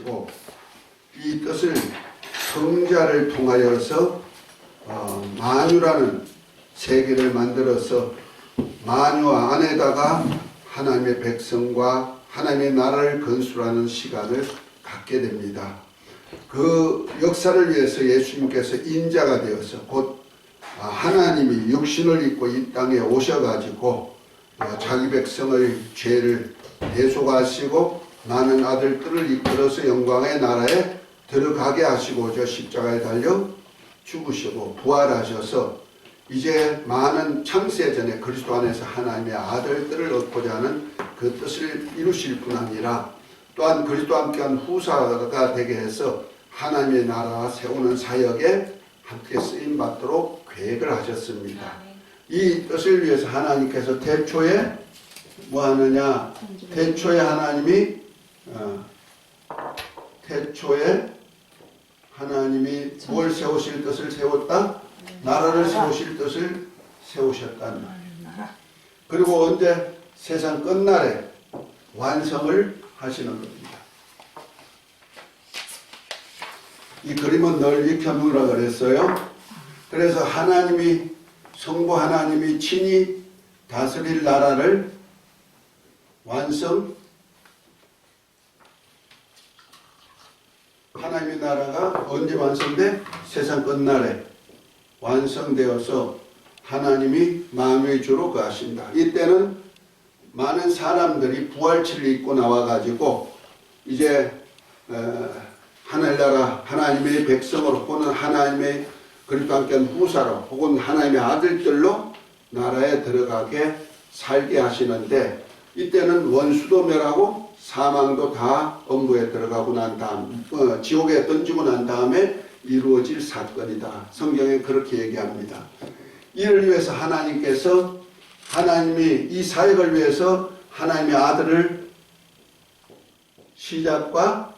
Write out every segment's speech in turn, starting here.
하시고 이 뜻을 성자를 통하여서 만유라는 세계를 만들어서 만유 안에다가 하나님의 백성과 하나님의 나라를 건설하는 시간을 갖게 됩니다. 그 역사를 위해서 예수님께서 인자가 되어서 곧 하나님이 육신을 입고 이 땅에 오셔가지고 자기 백성의 죄를 대속하시고 많은 아들들을 이끌어서 영광의 나라에 들어가게 하시고자 십자가에 달려 죽으시고 부활하셔서 이제 많은 창세 전에 그리스도 안에서 하나님의 아들들을 얻고자 하는 그 뜻을 이루실 뿐 아니라 또한 그리스도와 함께한 후사가 되게 해서 하나님의 나라 세우는 사역에 함께 쓰임 받도록 계획을 하셨습니다. 이 뜻을 위해서 하나님께서 태초에 뭐 하느냐? 태초에 하나님이 뭘 세우실 뜻을 세웠다? 나라를 세우실 뜻을 세우셨다는 말이에요. 그리고 언제? 세상 끝날에 완성을 하시는 겁니다. 이 그림은 늘 익혀놓으라 그랬어요. 그래서 하나님이 성부 하나님이 친히 다스릴 나라를 하나님의 나라가 언제 완성돼? 세상 끝날에 완성되어서 하나님이 만유의 주로 거하신다. 이때는 많은 사람들이 부활체를 입고 나와가지고 이제 하늘나라 하나님의 백성으로 혹은 하나님의 그리스도와 함께한 후사로 혹은 하나님의 아들들로 나라에 들어가게 살게 하시는데 이때는 원수도 멸하고 사망도 다 엄부에 들어가고 난 다음 지옥에 던지고 난 다음에 이루어질 사건이다. 성경에 그렇게 얘기합니다. 이를 위해서 하나님이 이 사역을 위해서 하나님의 아들을 시작과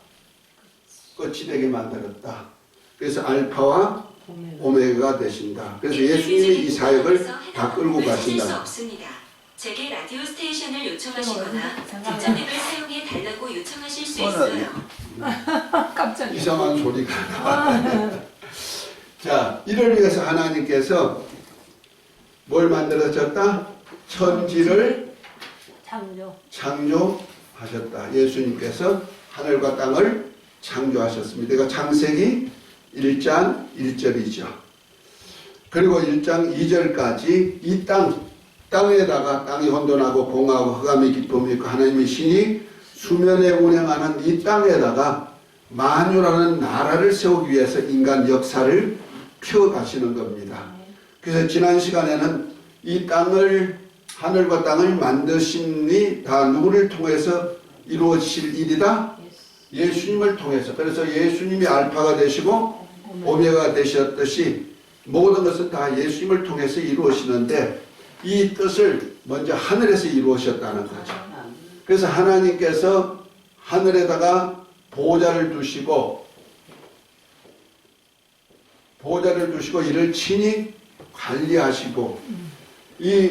끝이 되게 만들었다. 그래서 알파와 오메가가 되신다. 그래서 예수님이 이 사역을 다 끌고 가신다. 제게 라디오 스테이션을 요청하시거나 뒷장앱을 사용해 달라고 요청하실 수 있어요. 깜짝이야. 이상한 소리가 나와요. 자, 이를 위해서 하나님께서 뭘 만들어졌다? 천지를 창조하셨다. 예수님께서 하늘과 땅을 창조하셨습니다. 이거 창세기 1장 1절이죠. 그리고 1장 2절까지 이 땅에다가 땅이 혼돈하고 공하고 흑암이 기쁨이 있고 하나님의 신이 수면에 운행하는 이 땅에다가 만유라는 나라를 세우기 위해서 인간 역사를 펴가시는 겁니다. 그래서 지난 시간에는 이 땅을 하늘과 땅을 만드심이 다 누구를 통해서 이루어질 일이다? 예수님을 통해서. 그래서 예수님이 알파가 되시고 오메가가 되셨듯이 모든 것은 다 예수님을 통해서 이루어지는데 이 뜻을 먼저 하늘에서 이루어졌다는 거죠. 그래서 하나님께서 하늘에다가 보좌를 두시고 이를 친히 관리하시고 이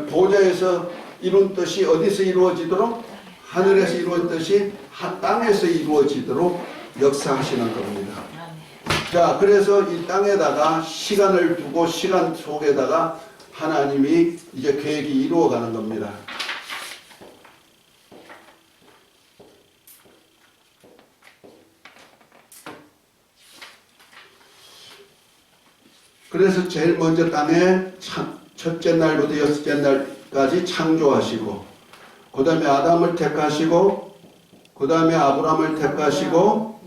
보좌에서 이룬 뜻이 어디서 이루어지도록? 하늘에서 이루어진 뜻이 땅에서 이루어지도록 역사하시는 겁니다. 자, 그래서 이 땅에다가 시간을 두고 시간 속에다가 하나님이 이제 계획이 이루어가는 겁니다. 그래서 제일 먼저 땅에 첫째 날부터 여섯째 날까지 창조하시고 그 다음에 아담을 택하시고 그 다음에 아브라함을 택하시고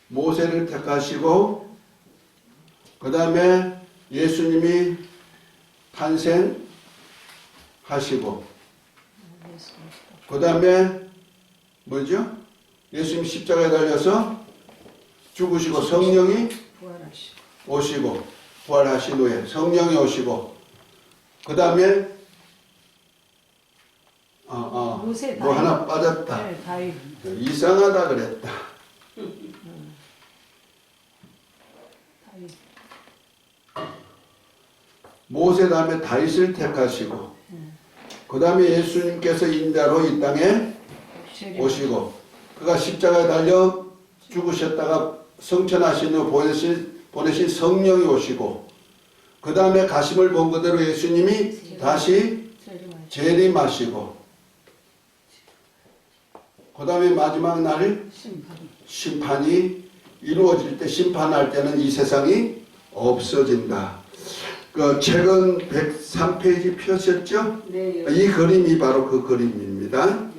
모세를 택하시고 그 다음에 예수님이 탄생하시고 그 다음에 뭐죠? 예수님 십자가에 달려서 죽으시고 성령이 오시고 부활하신 후에 성령이 오시고 그 다음에 뭐 하나 빠졌다. 이상하다 그랬다. 모세 다음에 다윗을 택하시고 그 다음에 예수님께서 인자로 이 땅에 오시고 그가 십자가에 달려 죽으셨다가 성천하신 후 보내신 성령이 오시고 그 다음에 가심을 본 그대로 예수님이 다시 재림하시고 그 다음에 마지막 날 심판이 이루어질 때 심판할 때는 이 세상이 없어진다. 그 책은 103페이지 펴셨죠? 네. 이 그림이 바로 그 그림입니다.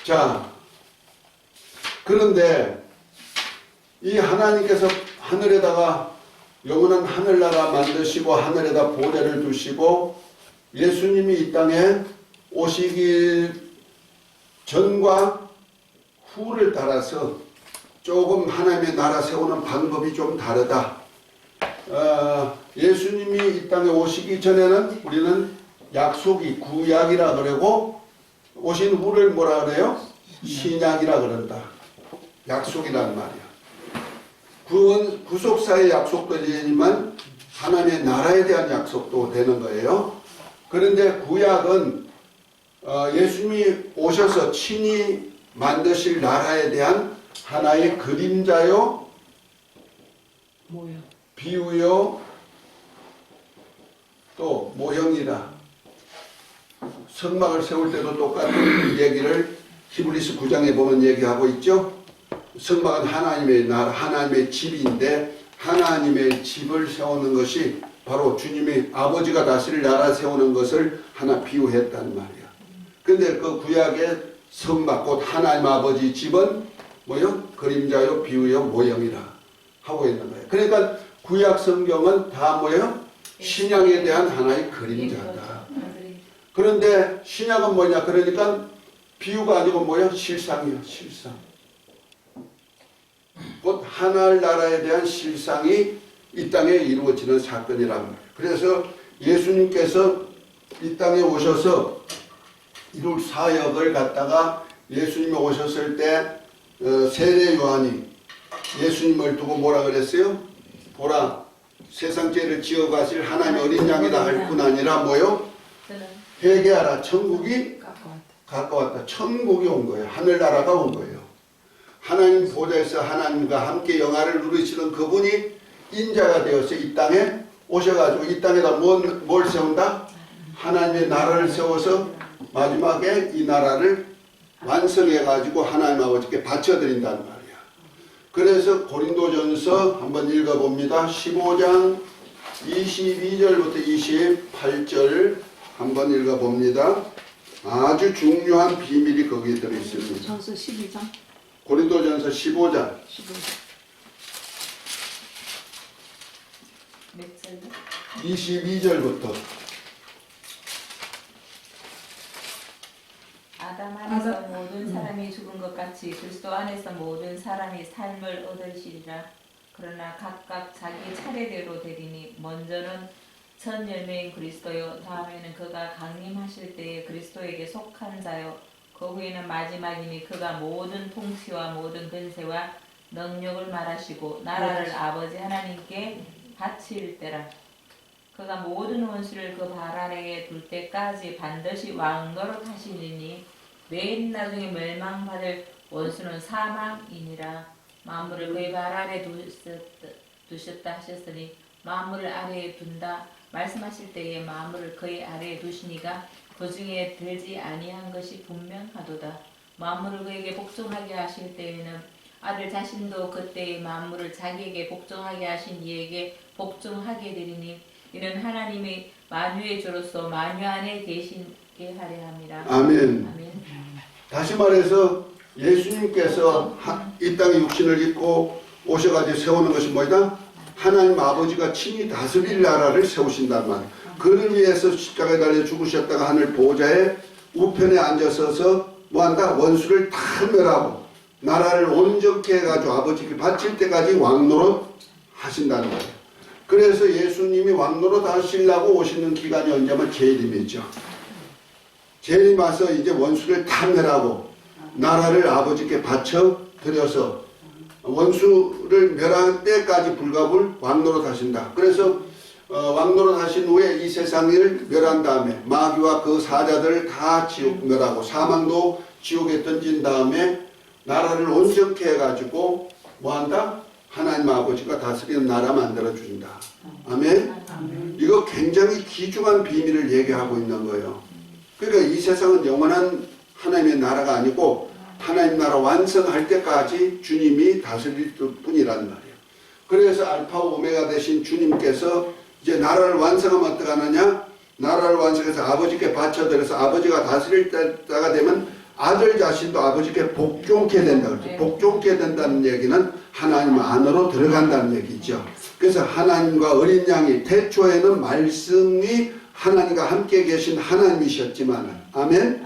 자, 그런데 이 하나님께서 하늘에다가 영원한 하늘나라 만드시고 하늘에다 보좌를 두시고 예수님이 이 땅에 오시기 전과 후를 따라서 조금 하나님의 나라 세우는 방법이 좀 다르다. 예수님이 이 땅에 오시기 전에는 우리는 약속이 구약이라 그러고 오신 후를 뭐라 그래요? 신약이라 그런다. 약속이란 말이야. 구속사의 약속도 되지만 하나님의 나라에 대한 약속도 되는 거예요. 그런데 구약은 예수님이 오셔서 친히 만드실 나라에 대한 하나의 그림자요, 비유요, 또 모형이다. 성막을 세울 때도 똑같은 얘기를 히브리서 9장에 보면 얘기하고 있죠. 성막은 하나님의 나라, 하나님의 집인데 하나님의 집을 세우는 것이 바로 주님의 아버지가 다스릴 나라 세우는 것을 하나 비유했단 말이야. 근데 그 구약의 성막, 곧 하나님 아버지 집은 뭐요? 그림자요, 비유요, 모형이라 하고 있는 거예요. 그러니까 구약 성경은 다 뭐예요? 신약에 대한 하나의 그림자다. 그런데 신약은 뭐냐? 그러니까 비유가 아니고 뭐예요? 실상이요, 실상. 곧 하늘나라에 대한 실상이 이 땅에 이루어지는 사건이란 말이에요. 그래서 예수님께서 이 땅에 오셔서 이룰 사역을 갖다가 예수님이 오셨을 때 세례 요한이 예수님을 두고 뭐라 그랬어요? 보라, 세상 죄를 지어 가실 하나님의 어린 양이다 할 뿐 아니라 뭐요? 회개하라, 천국이 가까웠다. 천국이 온 거예요. 하늘나라가 온 거예요. 하나님 보좌에서 하나님과 함께 영화를 누리시는 그분이 인자가 되어서 이 땅에 오셔가지고 이 땅에다 뭘 세운다? 하나님의 나라를 세워서 마지막에 이 나라를 완성해가지고 하나님 아버지께 바쳐드린다는 말이야. 그래서 고린도전서 한번 읽어봅니다. 15장 22절부터 28절 한번 읽어봅니다. 아주 중요한 비밀이 거기에 들어있습니다. 전서 12장. 고린도전서 15장. 22절부터. 아담 안에서 모든 사람이 죽은 것 같이 그리스도 안에서 모든 사람이 삶을 얻으시리라. 그러나 각각 자기 차례대로 되리니 먼저는 첫 열매인 그리스도요, 다음에는 그가 강림하실 때에 그리스도에게 속한 자요, 그 후에는 마지막이니 그가 모든 통치와 모든 근세와 능력을 말하시고 나라를 아버지 하나님께 바칠 때라. 그가 모든 원수를 그 발 아래에 둘 때까지 반드시 왕노릇 하시리니 맨 나중에 멸망받을 원수는 사망이니라. 만물을 그의 발 아래 두셨다 하셨으니 만물을 아래에 둔다 말씀하실 때에 만물을 그의 아래에 두시니가 그 중에 들지 아니한 것이 분명하도다. 만물을 그에게 복종하게 하실 때에는 아들 자신도 그때의 만물을 자기에게 복종하게 하신 이에게 복종하게 되리니 이는 하나님의 만유의 주로서 만유 안에 계시게 하려 함이라. 아멘. 아멘. 다시 말해서 예수님께서 이 땅에 육신을 입고 오셔가지고 세우는 것이 뭐다? 하나님 아버지가 친히 다스릴 나라를 세우신단 말이에요. 그를 위해서 십자가에 달려 죽으셨다가 하늘 보좌에 우편에 앉아서서 뭐한다? 원수를 다 멸하고 나라를 온전케 해가지고 아버지께 바칠 때까지 왕노릇 하신다는 거예요. 그래서 예수님이 왕노릇 하시려고 오시는 기간이 언제면 재림이죠. 재림 와서 이제 원수를 다 멸하고 나라를 아버지께 바쳐 드려서 원수를 멸할 때까지 불가불 왕노릇 하신다. 그래서 왕노릇 하신 후에 이 세상을 멸한 다음에 마귀와 그 사자들을 다 지옥 멸하고 사망도 지옥에 던진 다음에 나라를 온전케 해가지고 뭐한다? 하나님 아버지가 다스리는 나라 만들어준다. 아멘? 이거 굉장히 귀중한 비밀을 얘기하고 있는 거예요. 그러니까 이 세상은 영원한 하나님의 나라가 아니고 하나님 나라 완성할 때까지 주님이 다스릴 뿐이란 말이에요. 그래서 알파 오메가 되신 주님께서 이제 나라를 완성하면 어떻게 하느냐? 나라를 완성해서 아버지께 바쳐드려서 아버지가 다스릴 때가 되면 아들 자신도 아버지께 복종케 된다. 그렇죠? 복종케 된다는 얘기는 하나님 안으로 들어간다는 얘기죠. 그래서 하나님과 어린 양이 태초에는 말씀이 하나님과 함께 계신 하나님이셨지만 아멘?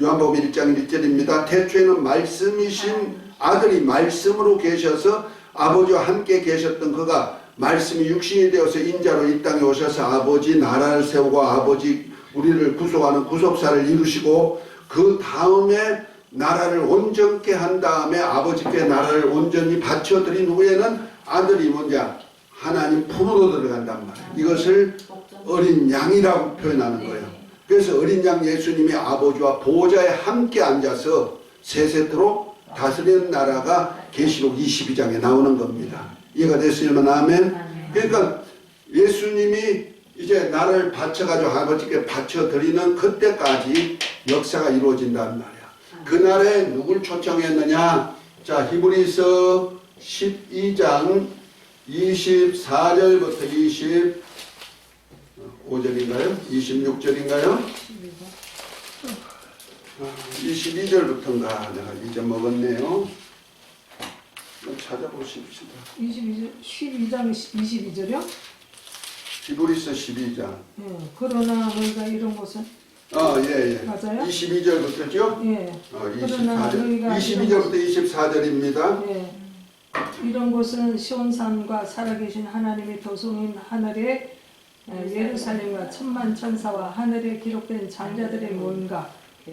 요한복음 1장 1절입니다. 태초에는 말씀이신 아들이 말씀으로 계셔서 아버지와 함께 계셨던 그가 말씀이 육신이 되어서 인자로 이 땅에 오셔서 아버지 나라를 세우고 아버지 우리를 구속하는 구속사를 이루시고 그 다음에 나라를 온전케 한 다음에 아버지께 나라를 온전히 바쳐드린 후에는 아들이 뭐냐? 하나님 품으로 들어간단 말이에요. 이것을 어린 양이라고 표현하는 거예요. 그래서 어린 양 예수님이 아버지와 보호자에 함께 앉아서 세세토록 다스리는 나라가 계시록 22장에 나오는 겁니다. 이해가 됐으면 아멘. 그러니까 예수님이 이제 나를 바쳐가지고 아버지께 바쳐드리는 그때까지 역사가 이루어진단 말이야. 그날에 누굴 초청했느냐? 자, 히브리서 12장 24절부터 25절인가요? 26절인가요? 22절부터인가 내가 잊어먹었네요. 찾아보십시다. 12장 22절이요? 히브리서 12장. 예. 그러나 너희가 이런 것은 예. 맞아요? 22절부터죠? 예. 24절. 22절부터 24절입니다. 예. 이런 것은 시온산과 살아계신 하나님의 도성인 하늘의 예루살렘과 천만 천사와 하늘에 기록된 장자들의 모임과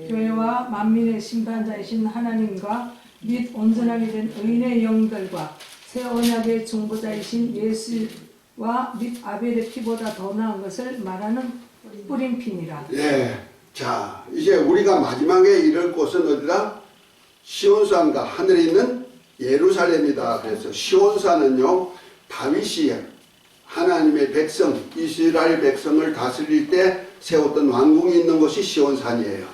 교회와 만민의 심판자이신 하나님과 및 온전하게 된 의인의 영들과 새 언약의 중보자이신 예수와 및 아벨의 피보다 더 나은 것을 말하는 뿌림핀이라. 예. 자, 이제 우리가 마지막에 이를 곳은 어디다? 시온산과 하늘에 있는 예루살렘이다. 그래서 시온산은요, 다윗이 하나님의 백성, 이스라엘 백성을 다스릴 때 세웠던 왕궁이 있는 곳이 시온산이에요.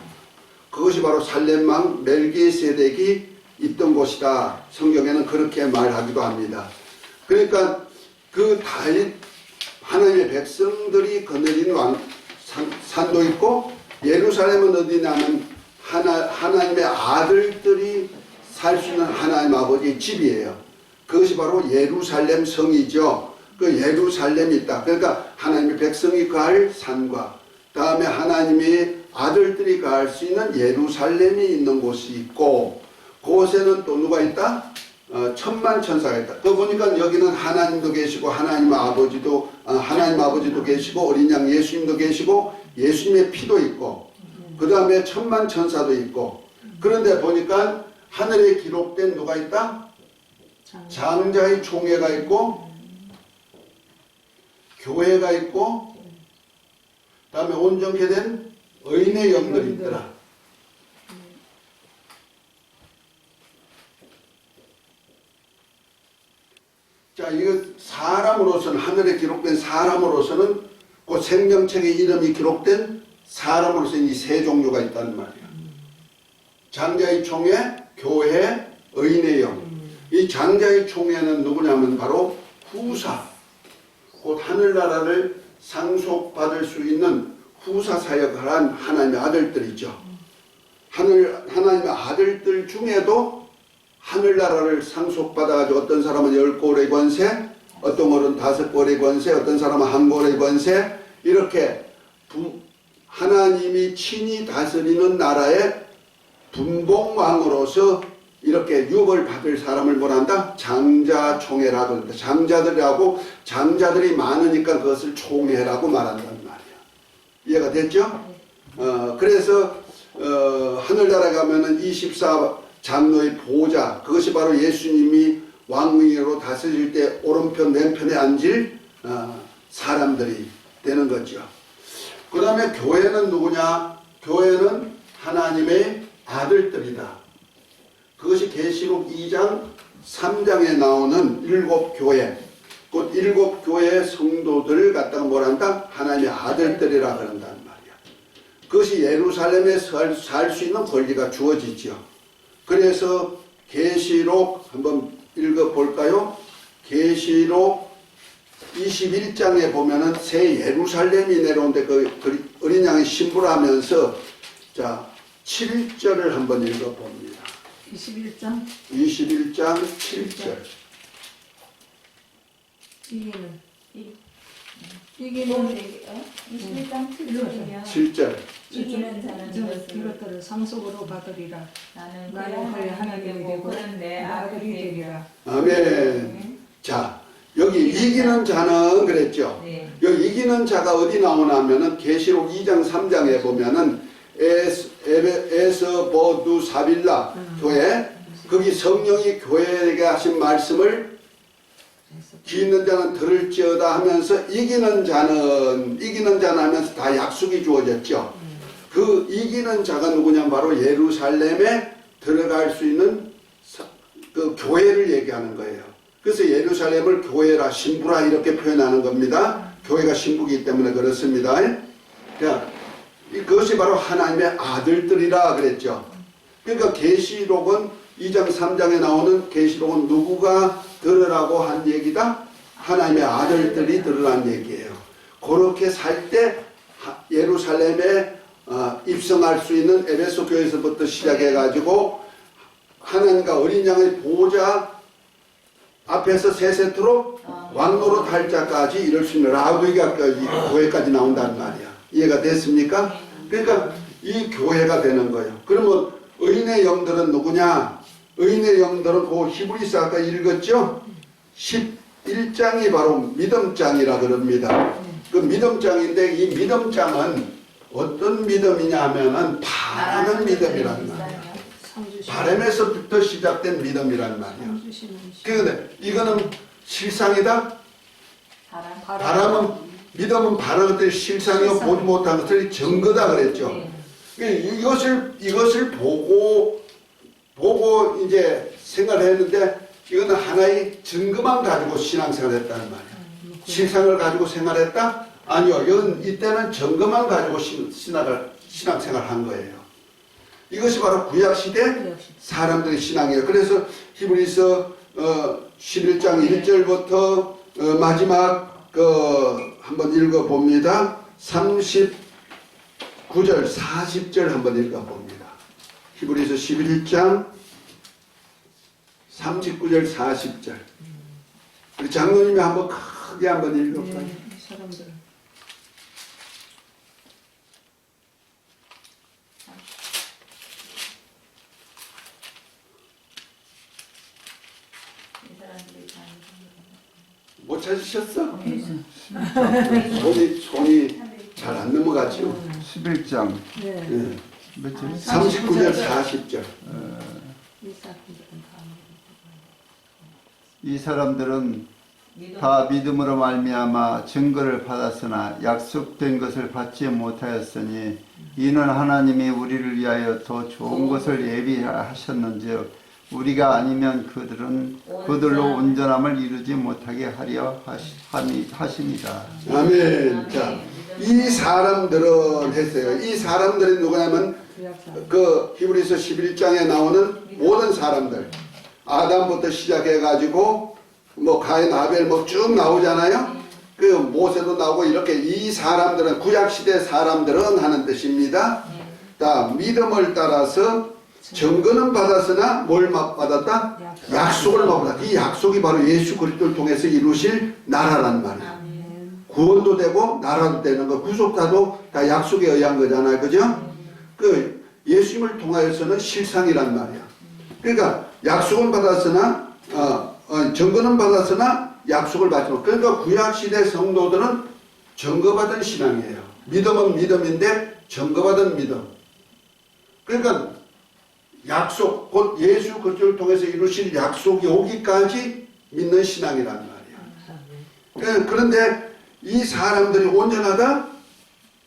그것이 바로 살렘왕 멜기세덱이 있던 곳이다. 성경에는 그렇게 말하기도 합니다. 그러니까 그 다윗 하나님의 백성들이 거느린 산도 있고 예루살렘은 어디냐면 하나님의 아들들이 살 수 있는 하나님 아버지의 집이에요. 그것이 바로 예루살렘 성이죠. 그 예루살렘이 있다. 그러니까 하나님의 백성이 거할 산과 다음에 하나님의 아들들이 거할 수 있는 예루살렘이 있는 곳이 있고 그곳에는 또 누가 있다? 천만 천사가 있다. 그 보니까 여기는 하나님도 계시고 하나님 아버지도 계시고 어린 양 예수님도 계시고 예수님의 피도 있고 그 다음에 천만 천사도 있고 그런데 보니까 하늘에 기록된 누가 있다? 장자의 총회가 있고 교회가 있고 그 다음에 온전케 된 의인의 영들이 있더라. 자, 이거 사람으로서는 하늘에 기록된 사람으로서는 그 생명책의 이름이 기록된 사람으로서는 이 세 종류가 있다는 말이야. 장자의 총회, 교회, 의인의 영. 이 장자의 총회는 누구냐면 바로 후사, 곧 하늘나라를 상속받을 수 있는 후사 사역을 한 하나님의 아들들이죠. 하나님의 아들들 중에도 하늘나라를 상속받아가지고 어떤 사람은 10골의 권세, 어떤 분은 5골의 권세, 어떤 사람은 1골의 권세, 이렇게 하나님이 친히 다스리는 나라의 분봉왕으로서 이렇게 유업을 받을 사람을 뭐란다? 장자총회라고 합니다. 장자들이 많으니까 그것을 총회라고 말한단 말이야. 이해가 됐죠? 그래서 하늘나라 가면은 24장로의 보좌, 그것이 바로 예수님이 왕위로 다스릴 때 오른편 왼편에 앉을 사람들이 되는 거죠. 그 다음에 교회는 누구냐? 교회는 하나님의 아들들이다. 그것이 계시록 2장 3장에 나오는 7교회, 곧 7교회의 성도들을 갖다가 뭐란다? 하나님의 아들들이라 그런단 말이야. 그것이 예루살렘에 살 수 있는 권리가 주어지죠. 그래서 계시록 한번 읽어볼까요? 계시록 21장에 보면은 새 예루살렘이 내려오는데 그 어린 양이 신부라면서 자 7절을 한번 읽어봅니다. 21장 21장 7절. 이기는 이기는 21장 7절이면 7절. 이기는 자는 이것들을 상속으로 받으리라. 나는 나는 그의 하나님이 되고 그는 내 아들이 아들이 되리라. 되리라. 아멘. 자 여기 이기는 자는 그랬죠. 네. 여기 이기는 자가 어디 나오나 하면은 계시록 2장 3장에 보면은 에스버두 사빌라 교회, 거기 성령이 교회에게 하신 말씀을 귀 있는 자는 들을지어다 하면서 이기는 자는 하면서 다 약속이 주어졌죠. 그 이기는 자가 누구냐? 바로 예루살렘에 들어갈 수 있는 그 교회를 얘기하는 거예요. 그래서 예루살렘을 교회라, 신부라 이렇게 표현하는 겁니다. 교회가 신부이기 때문에 그렇습니다. 그것이 바로 하나님의 아들들이라 그랬죠. 그러니까 계시록은 2장 3장에 나오는 계시록은 누구가 들으라고 한 얘기다? 하나님의 아들들이 들으라는 얘기예요. 그렇게 살 때 예루살렘에 입성할 수 있는 에베소 교회에서부터 시작해가지고 하나님과 어린 양의 보호자 앞에서 세 세트로 왕노로 탈자까지 이럴 수 있는 라우디가 교회까지 나온다는 말이야. 이해가 됐습니까? 그러니까 이 교회가 되는 거예요. 그러면 의인의 영들은 누구냐? 의인의 영들은 그 히브리서 아까 읽었죠? 11장이 바로 믿음장이라 그럽니다. 그 믿음장인데 이 믿음장은 어떤 믿음이냐 하면은 바라는 믿음이란 말이야. 바람에서부터 시작된 믿음이란 말이야. 그런데 이거는 실상이다? 바람은 믿음은 바라는 것들이 실상이고 보지 못한 것들이 증거다 그랬죠. 이것을 보고 이제 생각을 했는데 이거는 하나의 증거만 가지고 신앙생활을 했다는 말이야. 실상을 가지고 생활했다? 아니요. 이때는 증거만 가지고 신앙생활을 한 거예요. 이것이 바로 구약시대 사람들의 신앙이에요. 그래서 히브리서 11장 1절부터 마지막 한번 읽어봅니다. 39절 40절 한번 읽어봅니다. 히브리서 11장 39절 40절. 우리 장로님이 한번 크게 한번 읽어볼까요? 네, 사람들. 못 찾으셨어? 손이 잘 안 넘어가죠? 11장 네. 몇 절? 39절 40절. 이 사람들은 다 믿음으로 말미암아 증거를 받았으나 약속된 것을 받지 못하였으니 이는 하나님이 우리를 위하여 더 좋은 것을 예비하셨는즉 우리가 아니면 그들로 온전함을 이루지 못하게 하려 하십니다. 아멘. 자, 이 사람들은 했어요. 이 사람들이 누구냐면 그 히브리서 11장에 나오는 모든 사람들, 아담부터 시작해가지고 뭐 가인, 아벨 뭐 쭉 나오잖아요. 그 모세도 나오고 이렇게 이 사람들은 구약시대 사람들은 하는 뜻입니다. 다 믿음을 따라서 증거는 받았으나 뭘 받았다? 약속을 받았다. 이 약속이 바로 예수 그리스도를 통해서 이루실 나라란 말이야. 구원도 되고 나라도 되는 거, 구속자도 다 약속에 의한 거잖아요. 그죠? 그 예수님을 통하여서는 실상이란 말이야. 그러니까 약속은 받았으나 증거는 받았으나 약속을 받지 못. 그러니까 구약시대 성도들은 증거받은 신앙이에요. 믿음은 믿음인데 증거받은 믿음. 그러니까 약속, 곧 예수 그리스도를 통해서 이루실 약속이 오기까지 믿는 신앙이란 말이야. 그런데 이 사람들이 온전하다?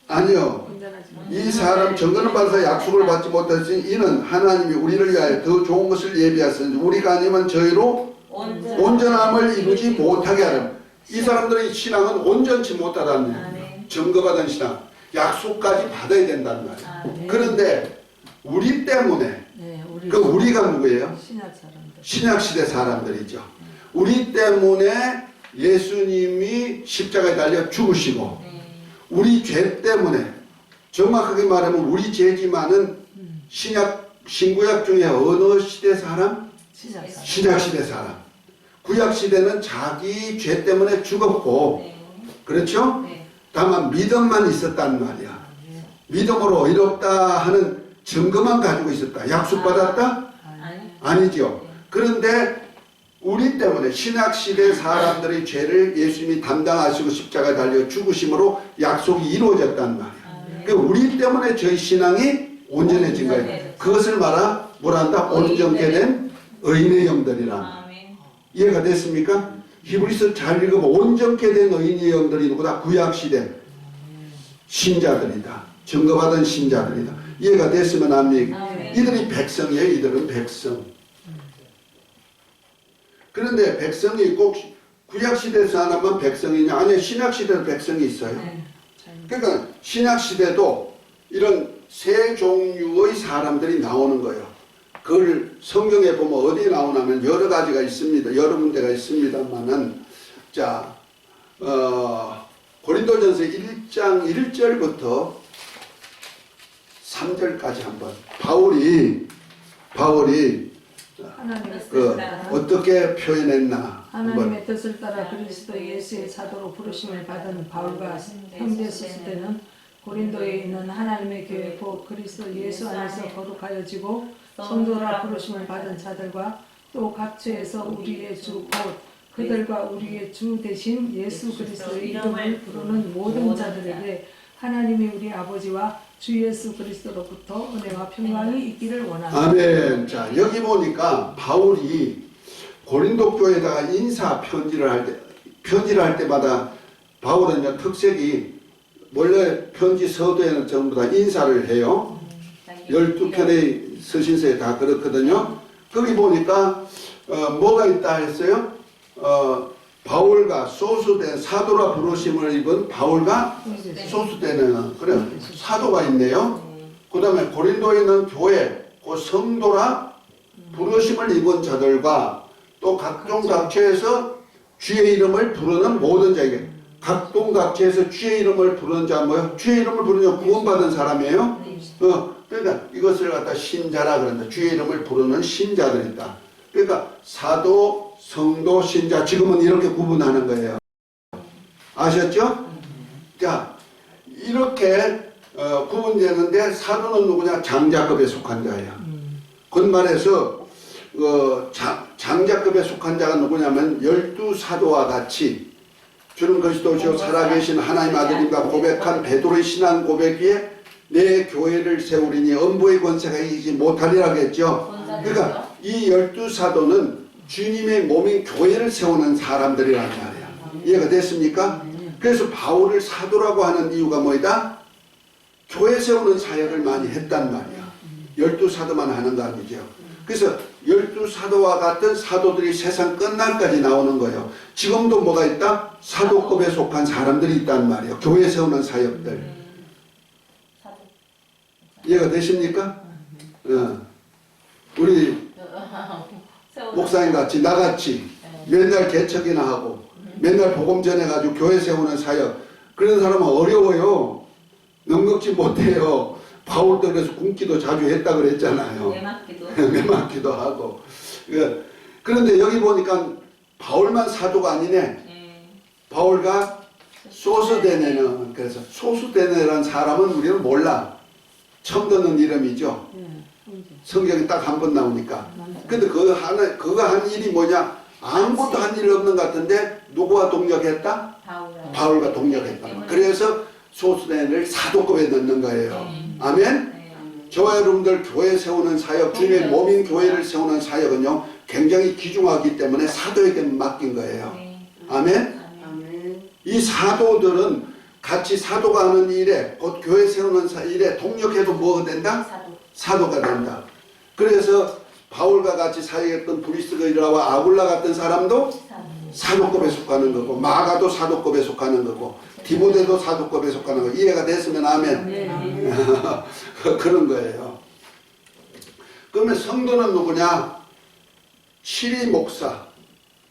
아니요. 온전하지 못. 이 사람 증거는 받아서 약속을 받지 못했으니 이는 하나님이 우리를 위하여 더 좋은 것을 예비하셨으니 우리가 아니면 저희로 온전함을 이루지 못하게 하는. 이 사람들의 신앙은 온전치 못하다는 거예요. 아멘. 증거받은 신앙, 약속까지 받아야 된다는 말이에요. 아멘. 그런데 우리 때문에 네, 우리 그 우리가 누구예요? 신약 사람들. 신약시대 사람들이죠. 우리 때문에 예수님이 십자가에 달려 죽으시고 네. 우리 죄 때문에, 정확하게 말하면 우리 죄지만은 신구약 중에 어느 시대 사람? 신약 사람. 신약시대 사람. 구약시대는 자기 죄 때문에 죽었고 네. 그렇죠? 네. 다만 믿음만 있었단 말이야. 믿음으로 의롭다 하는 증거만 가지고 있었다. 약속받았다? 아니. 아니죠. 그런데 우리 때문에 신약시대 사람들의 죄를 예수님이 담당하시고 십자가에 달려 죽으심으로 약속이 이루어졌단 말이야. 그러니까 우리 때문에 저희 신앙이 온전해진 거예요. 그것을 뭐란다? 온전케 된 의인의 영들이란. 아멘. 이해가 됐습니까? 히브리서 잘 읽으면 온전케 된 의인의 영들이 누구다? 구약시대 신자들이다. 증거받은 신자들이다. 이해가 됐으면 합니까? 아멘. 이들이 백성이에요. 이들은 백성. 그런데 백성이 꼭 구약시대 사람만 백성이냐? 아니요. 신약시대도 백성이 있어요. 그러니까 신약시대도 이런 세 종류의 사람들이 나오는 거예요. 그걸 성경에 보면 어디에 나오냐면 여러 가지가 있습니다. 여러 군데가 있습니다만은 자, 고린도전서 1장 1절부터 3절까지 한번 바울이 하나님의 그 뜻을 따라 어떻게 표현했나 한번. 하나님의 뜻을 따라 그리스도 예수의 사도로 부르심을 받은 바울과 형제 수스대는 고린도에 있는 하나님의 교회 곧 그리스도 예수 안에서 거룩하여지고 성도라 부르심을 받은 자들과 또 각처에서 우리의 주 곧 그들과 우리의 주 대신 예수 그리스도의 이름을 부르는 모든 자들에게 하나님이 우리 아버지와 주 예수 그리스도로부터 은혜와 평강이 있기를 원합니다. 아멘. 자, 여기 보니까 바울이 고린도 교회에다가 인사 편지를 할 때마다 바울은 특색이 원래 편지 서두에는 전부 다 인사를 해요. 12편의 서신서에 다 그렇거든요. 거기 보니까 뭐가 있다 했어요? 바울과 소수된 사도라 부르심을 입은 바울과 소수되는 그래 사도가 있네요. 그 다음에 고린도에 있는 교회 그 성도라 부르심을 입은 자들과 또 각종 각처에서 주의 이름을 부르는 모든 자에게 각종 각처에서 주의 이름을 부르는 자 뭐요? 주의 이름을 부르는 자 구원받은 사람이에요. 그러니까 이것을 갖다 신자라 그런다. 주의 이름을 부르는 신자들이 있다. 그러니까 사도, 성도, 신자 지금은 이렇게 구분하는 거예요. 아셨죠? 자, 이렇게 구분되는데 사도는 누구냐? 장자급에 속한 자예요. 건말에서 장자급에 속한 자가 누구냐면 12사도와 같이 주는 그리스도시요 살아계신 하나님 아들임과 고백한 베드로의 신앙 고백 위에 내 교회를 세우리니 음부의 권세가 이기지 못하리라 했죠. 그러니까 이 12사도는 주님의 몸인 교회를 세우는 사람들이란 말이야. 이해가 됐습니까? 그래서 바울을 사도라고 하는 이유가 뭐이다? 교회 세우는 사역을 많이 했단 말이야. 12사도만 하는 거 아니죠. 그래서 12사도와 같은 사도들이 세상 끝날까지 나오는 거예요. 지금도 뭐가 있다? 사도급에 속한 사람들이 있단 말이에요. 교회 세우는 사역들. 이해가 되십니까? 우리 목사님 같이 나같이 맨날 개척이나 하고 맨날 복음 전해가지고 교회 세우는 사역 그런 사람은 어려워요. 넉넉지 못해요. 바울도 그래서 굶기도 자주 했다 그랬잖아요. 매맞기도 하고. 그런데 여기 보니까 바울만 사도가 아니네. 바울과 소수데네는 그래서 소수데네라는 사람은 우리는 몰라. 처음 듣는 이름이죠. 성경에 딱 한 번 나오니까. 근데 그가 한 일이 뭐냐? 아무것도 한 일 없는 것 같은데 누구와 동력했다? 바울과 동력했다. 그래서 소수대를 사도급에 넣는 거예요. 아멘? 저와 여러분들 교회 세우는 사역, 주님의 몸인 교회를 세우는 사역은요, 굉장히 귀중하기 때문에 사도에게 맡긴 거예요. 아멘? 이 사도들은 같이 사도가 하는 일에, 곧 교회 세우는 일에 동력해도 뭐가 된다? 사도. 사도가 된다. 그래서 바울과 같이 사역했던 브리스가이라와 아굴라 같은 사람도 사도. 사도급에 속하는 거고, 마가도 사도급에 속하는 거고, 디모데도 사도급에 속하는 거. 이해가 됐으면 아멘. 네. 그런 거예요. 그러면 성도는 누구냐? 치리 목사,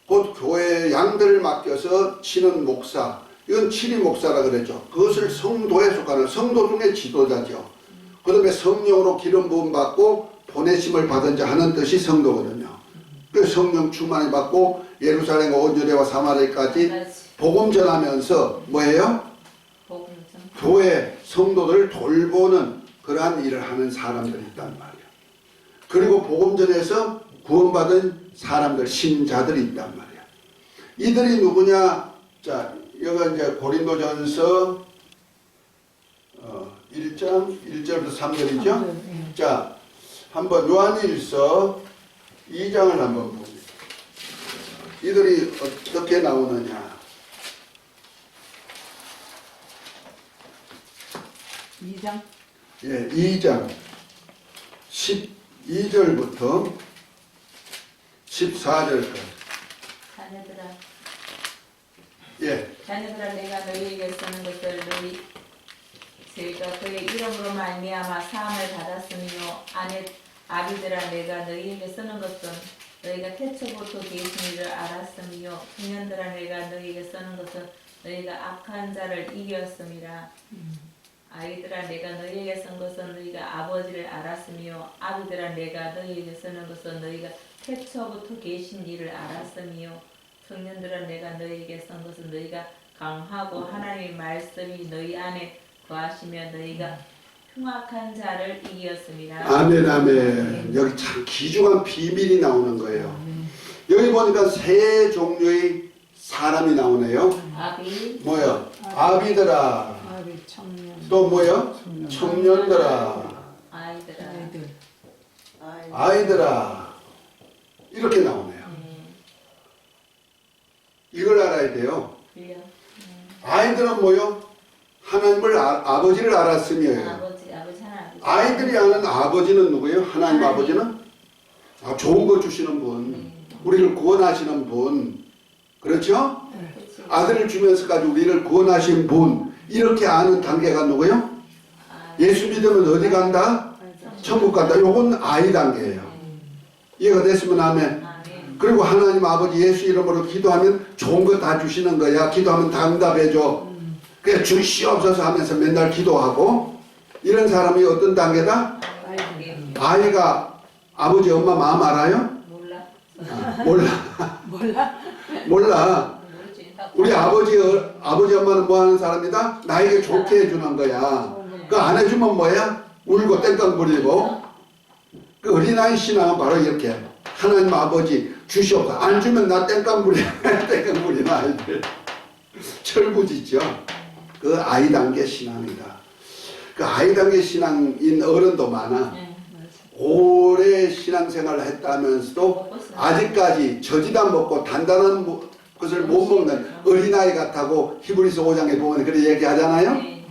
곧 교회 양들을 맡겨서 치는 목사, 이건 치리 목사라 그랬죠. 그것을 성도에 속하는, 성도 중에 지도자죠. 그 다음에 성령으로 기름 부음 받고 보내심을 받은 자 하는 뜻이 성도거든요. 그래서 성령 충만을 받고 예루살렘과 온 유대와 사마리아까지 복음 전하면서 뭐예요? 복음 전. 교회 성도들을 돌보는 그러한 일을 하는 사람들이 있단 말이에요. 그리고 복음 전에서 구원받은 사람들, 신자들이 있단 말이에요. 이들이 누구냐? 자, 여기 이제 고린도전서 1장 1절부터 3절이죠. 자, 한번 요한일서 2장을 한번 봅니다. 이들이 어떻게 나오느냐? 2장. 예, 2장 12절부터 14절까지. 자녀들아, 예, 자녀들아, 내가 너희에게 쓰는 것을 너희 저희가 그의 이름으로 말미암아 사함을 받았으며 아비들아, 내가 너희에게 쓰는 것은 너희가 태초부터 계신 이를 알았으며 청년들아, 내가 너희에게 쓰는 것은 너희가 악한 자를 이겼음이라. 아이들아, 내가 너희에게 쓴 것은 너희가 아버지를 알았으며 아비들아, 내가 너희에게 쓰는 것은 너희가 태초부터 계신 이를 알았으며 청년들아, 내가 너희에게 쓴 것은 너희가 강하고 하나님의 말씀이 너희 안에 거하시며 너희가 흉악한 자를 이겼음이라. 아멘, 아멘. 여기 참 귀중한 비밀이 나오는 거예요. 여기 보니까 세 종류의 사람이 나오네요. 아비, 뭐요? 아비들아. 아비 청년. 또 뭐요? 청년들아. 아이들아. 아이들. 아이들아. 이렇게 나오네요. 이걸 알아야 돼요. 빌려. 아이들은 뭐요? 하나님을 아버지를 알았으며요. 아버지 하나. 아이들이 아는 아버지는 누구예요? 하나님 아버지는? 좋은 거 주시는 분. 우리를 구원하시는 분. 그렇죠? 그치. 아들을 주면서까지 우리를 구원하신 분. 이렇게 아는 단계가 누구예요? 아, 예수 믿으면 어디 간다? 천국 간다. 요건 아이 단계예요. 이해가 됐으면 아멘. 아멘. 그리고 하나님 아버지 예수 이름으로 기도하면 좋은 거 다 주시는 거야. 기도하면 다 응답해줘. 그래 주시옵소서 하면서 맨날 기도하고. 이런 사람이 어떤 단계다? 아이들. 아이가 아버지 엄마 마음 알아요? 몰라. 몰라. 몰라? 몰라. 모르지. 우리 아버지 엄마는 뭐 하는 사람이다? 나에게 좋게 해주는 거야. 그 안 해주면 뭐야? 울고 땡깡 부리고. 그 어린아이 신앙은 바로 이렇게. 하나님 아버지 주시옵소서. 안 주면 나 땡깡 부리는 아이들. 철부지죠. 그 아이 단계 신앙이다. 그 아이 단계 신앙인 어른도 많아. 오래 신앙생활을 했다면서도 아직까지 젖이다 먹고 단단한 것을 못 먹는 어린아이 같다고 히브리서 5장에 보면 그렇게 얘기하잖아요. 네.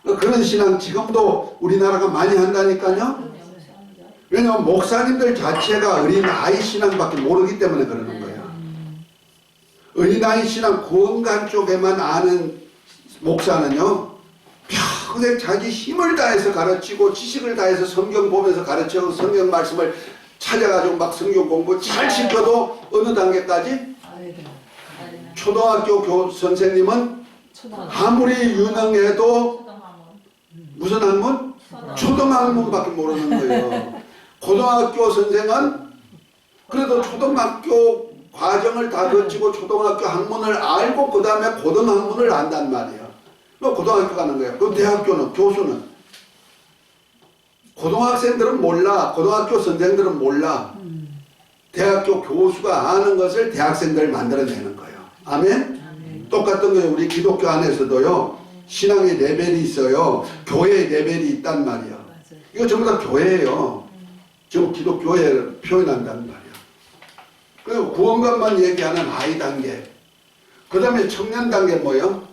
그런 신앙 지금도 우리나라가 많이 한다니까요. 왜냐하면 목사님들 자체가 어린아이 신앙밖에 모르기 때문에 그러는 거예요. 어린아이 신앙 구원관 쪽에만 아는 목사는요, 평생 자기 힘을 다해서 가르치고 지식을 다해서 성경 보면서 가르치고 성경 말씀을 찾아가지고 막 성경 공부 잘 시켜도 어느 단계까지? 아이들. 초등학교 선생님은 초등학교. 아무리 유능해도 초등학문. 무슨 학문? 초등학문밖에 모르는 거예요. 고등학교 선생은 그래도 초등학교 과정을 다 거치고 초등학교 학문을 알고 그 다음에 고등학문을 안단 말이에요. 고등학교 가는 거예요. 그럼 대학교는, 교수는? 고등학생들은 몰라. 고등학교 선생들은 몰라. 대학교 교수가 아는 것을 대학생들 만들어내는 거예요. 아멘? 똑같은 거예요. 우리 기독교 안에서도요. 신앙의 레벨이 있어요. 교회의 레벨이 있단 말이에요. 이거 전부 다 교회예요. 지금 기독교회를 표현한단 말이에요. 그리고 구원관만 얘기하는 아이 단계. 그 다음에 청년 단계 뭐예요?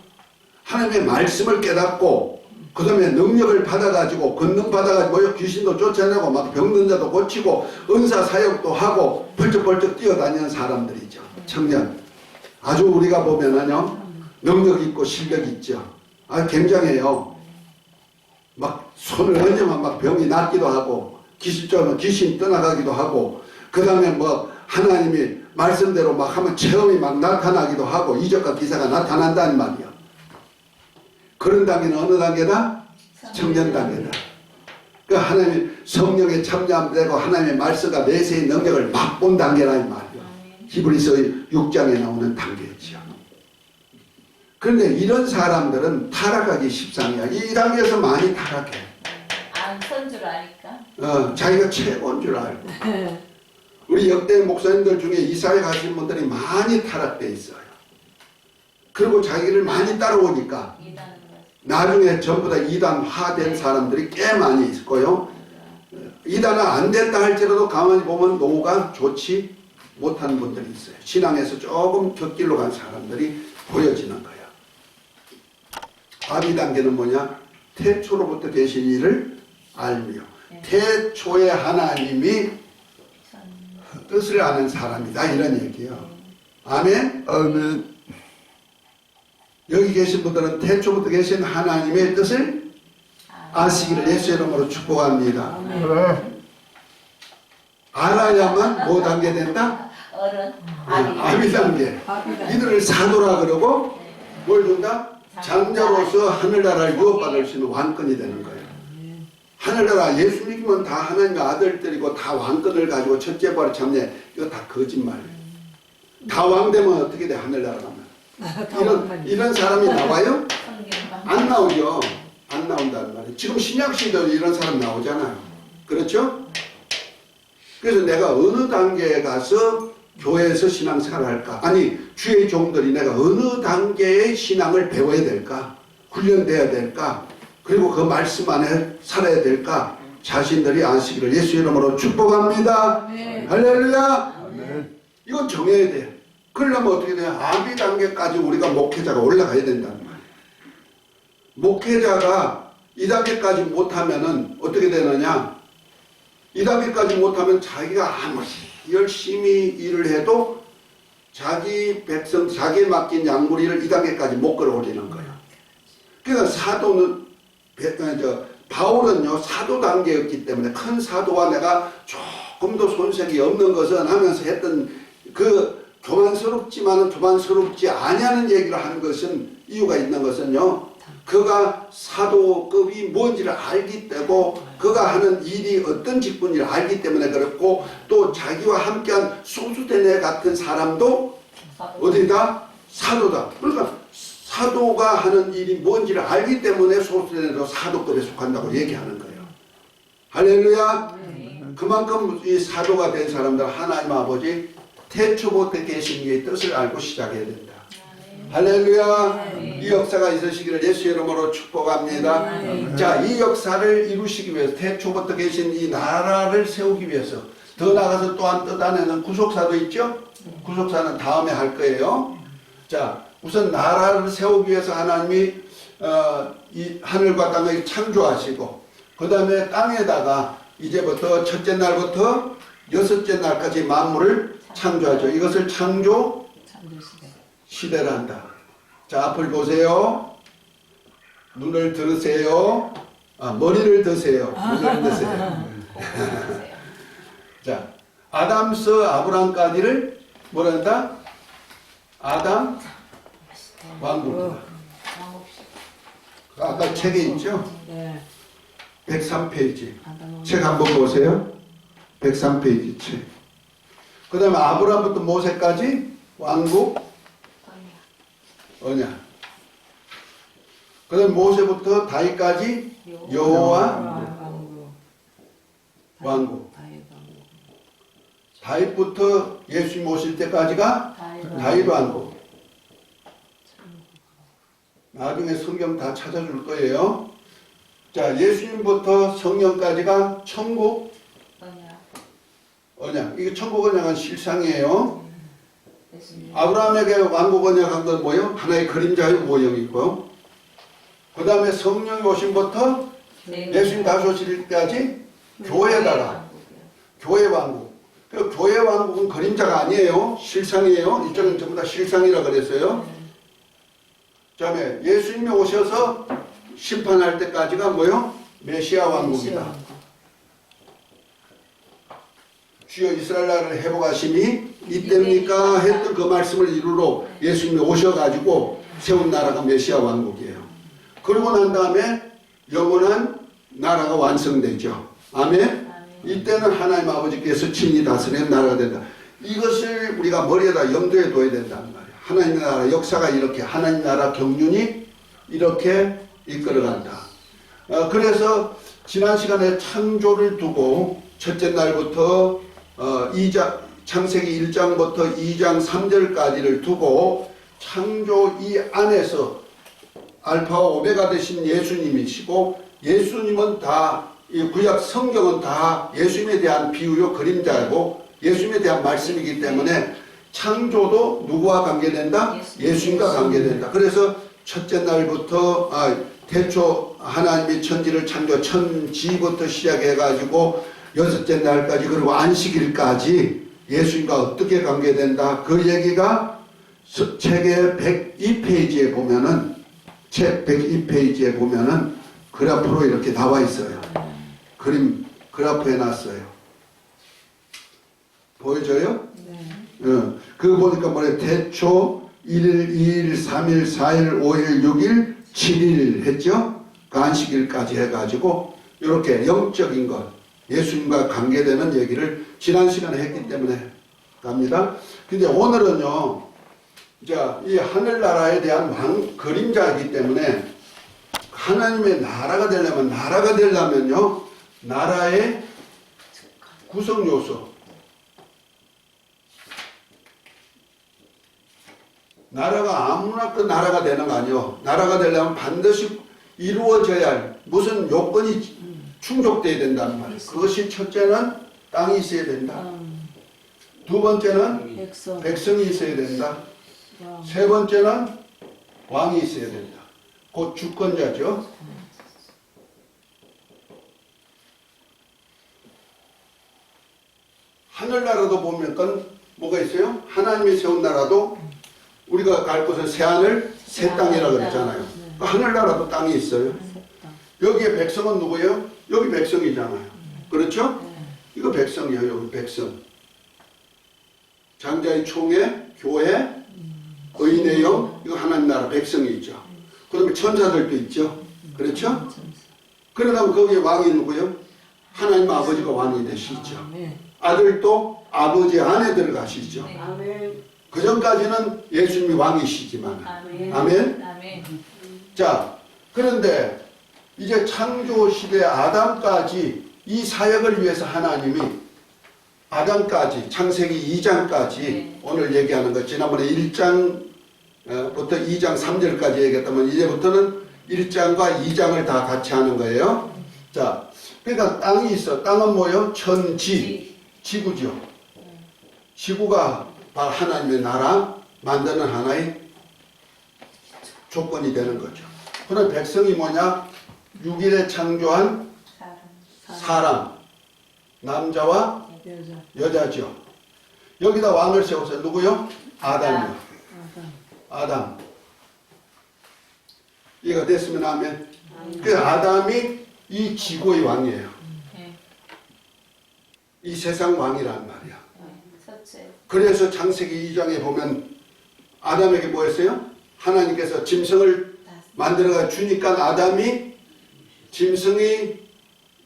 하나님의 말씀을 깨닫고 그 다음에 능력을 받아가지고 권능 받아가지고 귀신도 쫓아내고 막 병든 자도 고치고 은사 사역도 하고 벌쩍벌쩍 뛰어다니는 사람들이죠. 청년. 아주 우리가 보면은요 능력 있고 실력 있죠. 아 굉장해요. 막 손을 얹으면 막 병이 낫기도 하고 귀신 쫓으면 귀신 떠나가기도 하고 그 다음에 뭐 하나님이 말씀대로 막 하면 체험이 막 나타나기도 하고 이적과 기사가 나타난다는 말이야. 그런 단계는 어느 단계다? 청년 단계다. 그러니까 하나님 성령에 참여되고 하나님의 말씀과 내세의 능력을 맛본 단계라 이 말이야. 히브리서 6장에 나오는 단계죠. 그런데 이런 사람들은 타락하기 십상이야. 이 단계에서 많이 타락해. 안 선 줄 아니까. 자기가 최고인 줄 알고. 우리 역대 목사님들 중에 이사회 가신 분들이 많이 타락돼 있어요. 그리고 자기를 많이 따라오니까 나중에 전부 다 이단화된 사람들이 꽤 많이 있고요. 이단화 안 됐다 할지라도 가만히 보면 노후가 좋지 못한 분들이 있어요. 신앙에서 조금 곁길로 간 사람들이 보여지는 거예요. 아비 단계는 뭐냐? 태초로부터 계신 이를 알며 태초에 하나님이 뜻을 아는 사람이다 이런 얘기예요. 아멘? 아멘. 여기 계신 분들은 태초부터 계신 하나님의 뜻을 아시기를 예수의 이름으로 축복합니다. 알아야만 뭐 단계 된다? 어른. 아비 단계. 이들을 사도라 그러고 뭘 준다? 장자로서 하늘나라를 유업받을 수 있는 왕권이 되는 거예요. 하늘나라 예수 믿으면 다 하나님의 아들들이고 다 왕권을 가지고 첫째 부활 참여 이거 다 거짓말이에요. 다 왕되면 어떻게 돼 하늘나라 가면. 이런 사람이 나와요? 안 나오죠. 안 나온다는 말이에요. 지금 신약시대도 이런 사람 나오잖아요. 그렇죠? 그래서 내가 어느 단계에 가서 교회에서 신앙생활을 할까? 아니 주의 종들이 내가 어느 단계의 신앙을 배워야 될까? 훈련돼야 될까? 그리고 그 말씀 안에 살아야 될까? 자신들이 아시기를 예수 이름으로 축복합니다. 네. 할렐루야. 네. 이건 정해야 돼. 그러려면 어떻게 돼요? 아비 단계까지 우리가 목회자가 올라가야 된다는 말이에요. 목회자가 이 단계까지 못하면은 어떻게 되느냐? 이 단계까지 못하면 자기가 아무리 열심히 일을 해도 자기 백성, 자기에 맡긴 양무리를 이 단계까지 못 끌어올리는 거예요. 그러니까 사도는, 바울은요, 사도 단계였기 때문에 큰 사도와 내가 조금도 손색이 없는 것은 하면서 했던 그 교만스럽지만은 교만스럽지 아니하는 얘기를 하는 것은 이유가 있는 것은요, 그가 사도급이 뭔지를 알기 때문에 그가 하는 일이 어떤 직분인지를 알기 때문에 그렇고 또 자기와 함께한 소수대네 같은 사람도 어디다? 사도다. 그러니까 사도가 하는 일이 뭔지를 알기 때문에 소수대네도 사도급에 속한다고 얘기하는 거예요. 할렐루야. 그만큼 이 사도가 된 사람들 하나님 아버지 태초부터 계신 이의 뜻을 알고 시작해야 된다. 할렐루야. 이 역사가 있으시기를 예수 이름으로 축복합니다. 자, 이 역사를 이루시기 위해서 태초부터 계신 이 나라를 세우기 위해서 더 나아가서 또한 뜻 안에는 구속사도 있죠. 구속사는 다음에 할 거예요. 자, 우선 나라를 세우기 위해서 하나님이 이 하늘과 땅을 창조하시고 그 다음에 땅에다가 이제부터 첫째 날부터 여섯째 날까지 만물을 창조하죠. 이것을 창조 시대를 한다. 자, 앞을 보세요. 눈을 들으세요. 머리를 드세요. 눈을 드세요. 자, 아담서 아브람까지를 뭐라 한다? 아담 왕국이다. 아까 책에 있죠? 네. 103페이지. 책 한번 보세요. 103페이지 책. 그 다음에 아브람부터 모세까지 왕국 언약. 그 다음에 모세부터 다윗까지 여호와 왕국. 다윗부터 예수님 오실 때까지가 다윗 왕국. 나중에 성경 다 찾아줄 거예요. 자, 예수님부터 성령까지가 천국 언약. 이게 천국 언약은 실상이에요. 아브라함에게 왕국 언약한 건 뭐예요? 하나의 그림자의 모형이고요. 그 다음에 성령이 오심부터 예수님 다시 오실 때까지 교회다가 교회 왕국. 그 교회 왕국은 그림자가 아니에요. 실상이에요. 이쪽은 전부 다 실상이라 그랬어요. 그 다음에 예수님이 오셔서 심판할 때까지가 뭐요? 메시아 왕국이다. 주여 이스라엘 나라를 회복하심이 이때입니까? 했던 그 말씀을 이루러 예수님이 오셔가지고 세운 나라가 메시아 왕국이에요. 그러고 난 다음에 영원한 나라가 완성되죠. 아멘? 이때는 하나님 아버지께서 친히 다스리는 나라가 된다. 이것을 우리가 머리에다 염두에 둬야 된다는 말이에요. 하나님 나라 역사가 이렇게, 하나님 나라 경륜이 이렇게 이끌어간다. 그래서 지난 시간에 창조를 두고 첫째 날부터 창세기 1장부터 2장 3절까지를 두고 창조 이 안에서 알파와 오메가 되신 예수님이시고, 예수님은 다, 이 구약 성경은 다 예수님에 대한 비유요 그림자고 예수님에 대한 말씀이기 때문에 창조도 누구와 관계된다? 예수님과 관계된다. 그래서 첫째 날부터 태초 하나님이 천지를 창조, 천지부터 시작해가지고 여섯째 날까지, 그리고 안식일까지 예수님과 어떻게 관계된다. 그 얘기가 책의 102페이지에 보면은, 책 102페이지에 보면은 그래프로 이렇게 나와 있어요. 그래프 해놨어요. 보여져요? 네. 그거 보니까 뭐래? 태초 1일, 2일, 3일, 4일, 5일, 6일, 7일 했죠? 그 안식일까지 해가지고 이렇게 영적인 것, 예수님과 관계되는 얘기를 지난 시간에 했기 때문에 갑니다. 근데 오늘은요, 자, 이 하늘나라에 대한 그림자이기 때문에 하나님의 나라가 되려면요, 나라의 구성 요소, 나라가 아무나 그 나라가 되는 거 아니요. 나라가 되려면 반드시 이루어져야 할 무슨 요건이 충족돼야 된다는 말이에요. 그것이 첫째는 땅이 있어야 된다. 두 번째는 백성이 있어야 된다. 세 번째는 왕이 있어야 된다. 곧 주권자죠. 하늘나라도 보면 건 뭐가 있어요? 하나님이 세운 나라도 우리가 갈 곳은 새하늘 새 땅이라고 그랬잖아요. 하늘나라도 땅이 있어요. 여기에 백성은 누구예요? 여기 백성이잖아요. 그렇죠? 이거 백성이에요. 여기 백성. 장자의 총회, 교회, 의인의 영, 이거 하나님 나라 백성이 있죠. 그 다음에 천사들도 있죠. 그렇죠? 그러다 보면 거기에 왕이 누구예요? 하나님 아버지가 왕이 되시죠. 아들도 아버지 안에 들어가시죠. 그 전까지는 예수님이 왕이시지만. 아멘. 자, 그런데 이제 창조 시대 아담까지 이 사역을 위해서 하나님이 아담까지 창세기 2장까지 오늘 얘기하는 것, 지난번에 1장부터 2장 3절까지 얘기했다면 이제부터는 1장과 2장을 다 같이 하는 거예요. 자, 그러니까 땅이 있어. 땅은 뭐예요? 천지, 지구죠. 지구가 바로 하나님의 나라 만드는 하나의 조건이 되는 거죠. 그럼 백성이 뭐냐? 6일에 창조한 사람, 남자와 여자죠. 여기다 왕을 세웠어요. 누구요? 아담이요. 아담. 이해가 됐으면 하면 그 아담이 이 지구의 왕이에요. 이 세상 왕이란 말이야. 그래서 창세기 2장에 보면 아담에게 뭐 했어요? 하나님께서 짐승을 만들어가 주니까 아담이 짐승이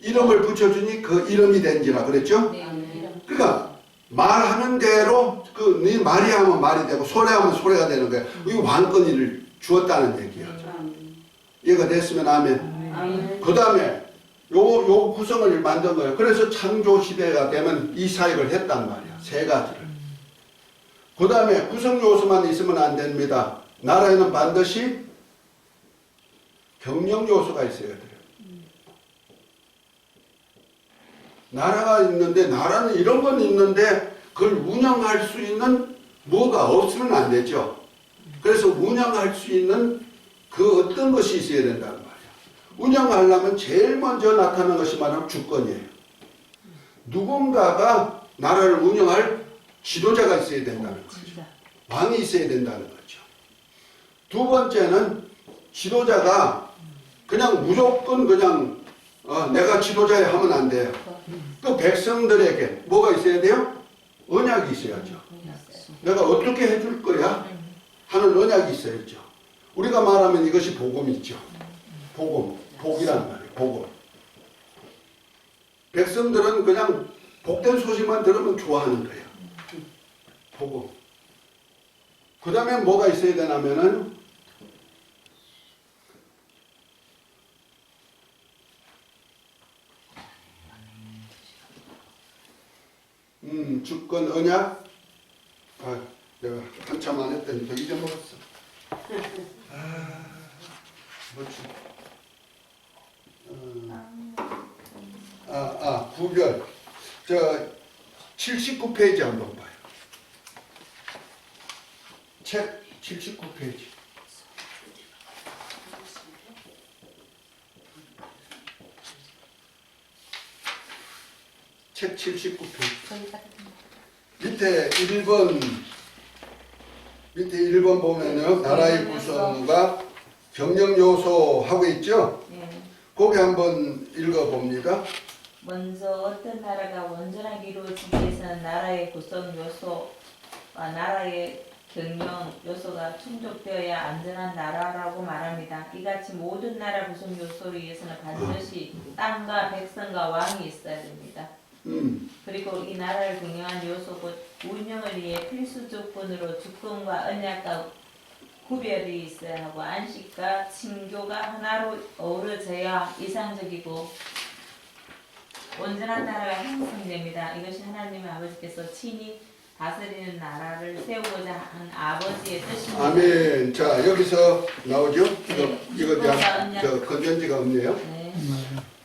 이름을 붙여주니 그 이름이 된지라 그랬죠? 그러니까 말하는 대로 네 말이 하면 말이 되고 소리하면 소리가 되는 거예요. 이 왕권을 주었다는 얘기예요. 이해가 됐으면 아멘. 그 다음에 요 구성을 만든 거예요. 그래서 창조 시대가 되면 이 사역을 했단 말이야. 세 가지를. 그 다음에 구성 요소만 있으면 안 됩니다. 나라에는 반드시 경영 요소가 있어야 돼요. 나라가 있는데, 나라는 이런 건 있는데 그걸 운영할 수 있는 뭐가 없으면 안 되죠. 그래서 운영할 수 있는 그 어떤 것이 있어야 된다는 말이야. 운영하려면 제일 먼저 나타나는 것이 말하면 주권이에요. 누군가가 나라를 운영할 지도자가 있어야 된다는 거죠. 왕이 있어야 된다는 거죠. 두 번째는 지도자가 그냥 무조건 그냥 내가 지도자야 하면 안 돼요. 그 백성들에게 뭐가 있어야 돼요? 언약이 있어야죠. 내가 어떻게 해줄 거야? 하는 언약이 있어야죠. 우리가 말하면 이것이 복음이죠. 복음, 복이란 말이에요. 복음. 백성들은 그냥 복된 소식만 들으면 좋아하는 거예요. 복음. 그 다음에 뭐가 있어야 되냐면은 주권, 언약. 내가 한참 안 했더니 더 잊어먹었어. 뭐지? 구별. 저 79페이지 한번 봐요. 책 79페이지. 책 79페이지. 밑에 1번 보면요. 나라의 구성과 경영 요소 하고 있죠? 네. 거기 한번 읽어봅니다. 먼저 어떤 나라가 온전하게 이루어지기 위해서는 나라의 구성 요소와 나라의 경영 요소가 충족되어야 안전한 나라라고 말합니다. 이같이 모든 나라 구성 요소를 위해서는 반드시 땅과 백성과 왕이 있어야 됩니다. 그리고 이 나라를 경영한 요소 곧 운영을 위해 필수 조건으로 주권과 언약과 구별이 있어야 하고 안식과 친교가 하나로 어우러져야 이상적이고 온전한 나라가 형성됩니다. 이것이 하나님의 아버지께서 친히 다스리는 나라를 세우고자 한 아버지의 뜻입니다. 아멘. 자, 여기서 나오죠? 네. 이거 저 건전지가 없네요. 네.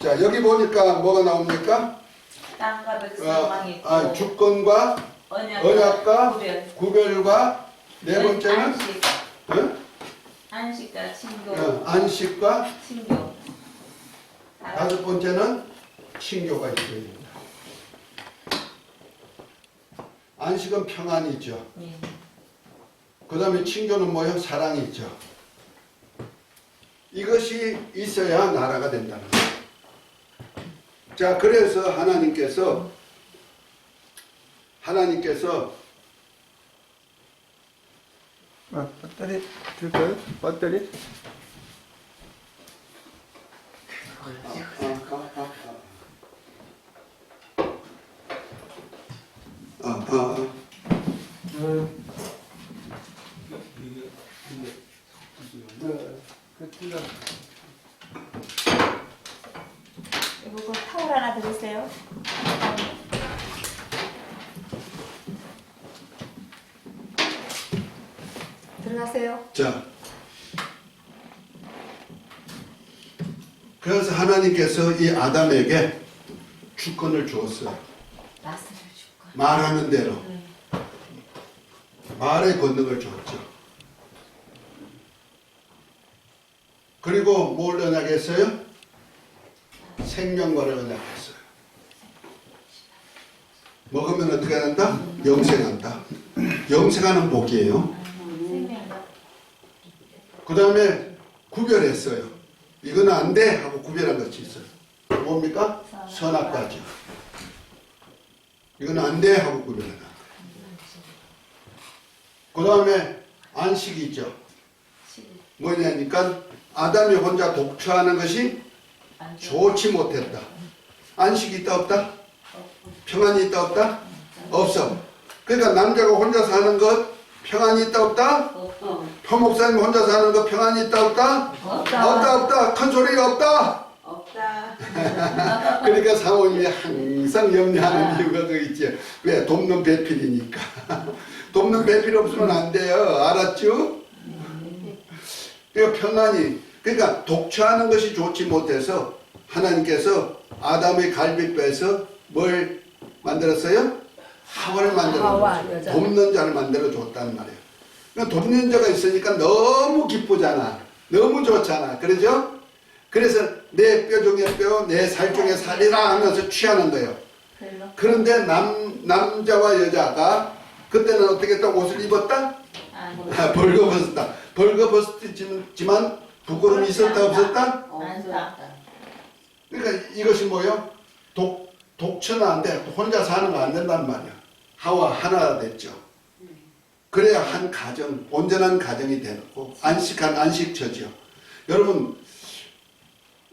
자, 여기 보니까 뭐가 나옵니까? 땅과 백성왕이 있고 주권과 언약과 구별과 네 번째는 안식, 어? 안식과 친교, 안식과 친교. 다섯 번째는 친교가 있어야 됩니다. 안식은 평안이죠. 예. 그 다음에 친교는 뭐예요? 사랑이 있죠. 이것이 있어야 나라가 된다는 거예요. 자, 그래서 하나님께서 배터리 들까요? 배터리? 이거 타올 하나 드리세요. 들어가세요. 자, 그래서 하나님께서 이 아담에게 주권을 주었어요. 나스를 줄까? 말하는 대로 말의 권능을 줬죠. 그리고 뭘 언약했어요? 생명과를 언약했어요. 먹으면 어떻게 한다? 영생한다. 영생하는 복이에요. 그 다음에 구별했어요. 이거는 안 돼 하고 구별한 것이 있어요. 뭡니까? 선악과죠. 이거는 안 돼 하고 구별하다. 그 다음에 안식이 있죠. 뭐냐니까 아담이 혼자 독처하는 것이 좋지 못했다. 안식이 있다 없다? 평안이 있다 없다? 없어. 그러니까 남자가 혼자 사는 것 평안이 있다 없다? 표 목사님 혼자 사는 것 평안이 있다 없다? 없다. 큰 소리가 없다? 그러니까 사모님이 항상 염려하는 이유가 그 있지. 왜? 돕는 배필이니까. 돕는 배필 없으면 안 돼요. 알았죠? 그러니까 평안이, 그러니까 독처하는 것이 좋지 못해서 하나님께서 아담의 갈비뼈에서 뭘 만들었어요? 하와를 만들어 돕는 자를 만들어 줬단 말이에요. 그러니까 돕는 자가 있으니까 너무 기쁘잖아. 너무 좋잖아. 그러죠? 그래서 내 뼈 중에 뼈, 내 살 중에 살이라 하면서 취하는 거예요. 별로. 그런데 남자와 여자가 그때는 어떻게 했다? 옷을 입었다? 안 벌거벗었다. 벌거벗었지만 부끄러움이 있었다 없었다? 안다. 그러니까 이것이 뭐예요? 독처는 안 돼. 혼자 사는 거 안 된단 말이야. 하와 하나가 됐죠. 그래야 한 가정, 온전한 가정이 되고 안식한 안식처죠. 여러분,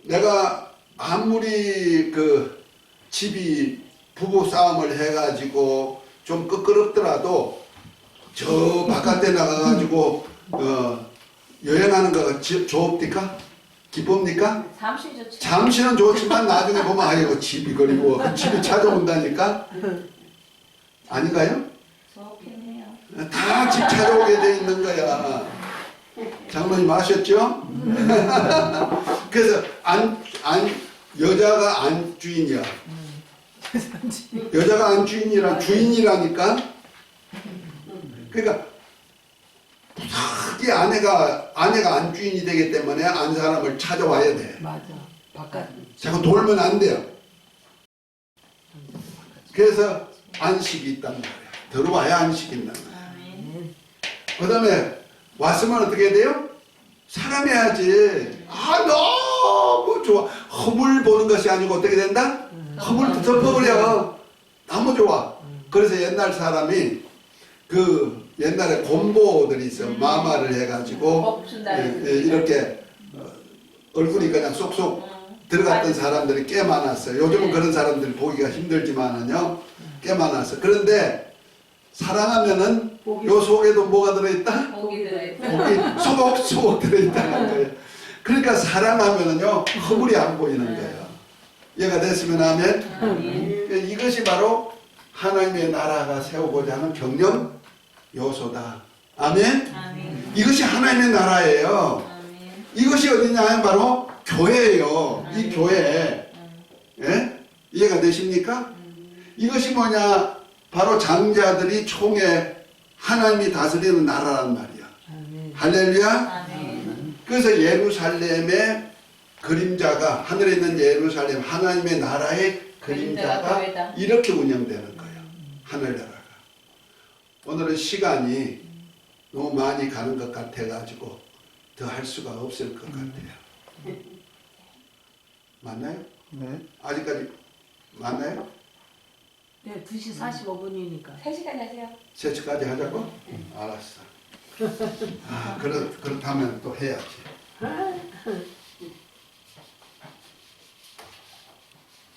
내가 아무리 그 집이 부부 싸움을 해가지고 좀 끄끄럽더라도 저 바깥에 나가가지고 여행하는 거가 좋습니까? 기쁩니까? 잠시 좋지. 잠시는 좋지만 나중에 보면 아이고 집이 그리고 집이 찾아온다니까? 아닌가요? 좋긴 해요. 다 집 찾아오게 돼 있는 거야. 장로님 아셨죠? 그래서 여자가 안주인이야. 여자가 안주인이란 주인이라니까. 그러니까 이 아내가 안주인이 되기 때문에 안 사람을 찾아와야 돼. 맞아. 바깥. 자꾸 돌면 안 돼요. 그래서 안식이 있단 말이야. 들어와야 안식이 있단 말이야. 아멘. 그 다음에 왔으면 어떻게 돼요? 사랑해야지. 아, 너무 좋아. 허물 보는 것이 아니고 어떻게 된다? 허물 덮어버려. 너무 좋아. 그래서 옛날 사람이 옛날에 곰보들이 있어. 마마를 해가지고 복 준다. 이렇게 얼굴이 그냥 쏙쏙 들어갔던 사람들이 꽤 많았어요. 요즘은 그런 사람들 보기가 힘들지만은요, 꽤 많았어. 그런데 사랑하면은 요 속에도 뭐가 들어있다? 복이 들어있다. 복이 소복소복 들어있다는 거예요. 그러니까 사랑하면은요, 허물이 안 보이는 거예요. 이해가 됐으면 하면 이것이 바로 하나님의 나라가 세우고자 하는 경영 요소다. 아멘? 아멘. 이것이 하나님의 나라예요. 아멘. 이것이 어디냐 하면 바로 교회예요. 이 교회. 예? 이해가 되십니까? 이것이 뭐냐? 바로 장자들이 총회 하나님이 다스리는 나라란 말이야. 아멘. 할렐루야. 아멘. 그래서 예루살렘의 그림자가 하늘에 있는 예루살렘 하나님의 나라의 그림자가 교회다. 이렇게 운영되는 거예요. 하늘나라가. 오늘은 시간이 너무 많이 가는 것 같아가지고 더 할 수가 없을 것 같아요. 맞나요? 네. 아직까지 맞나요? 네, 2시 45분이니까. 3시간 하세요. 3시까지 하자고? 알았어. 그렇다면 또 해야지.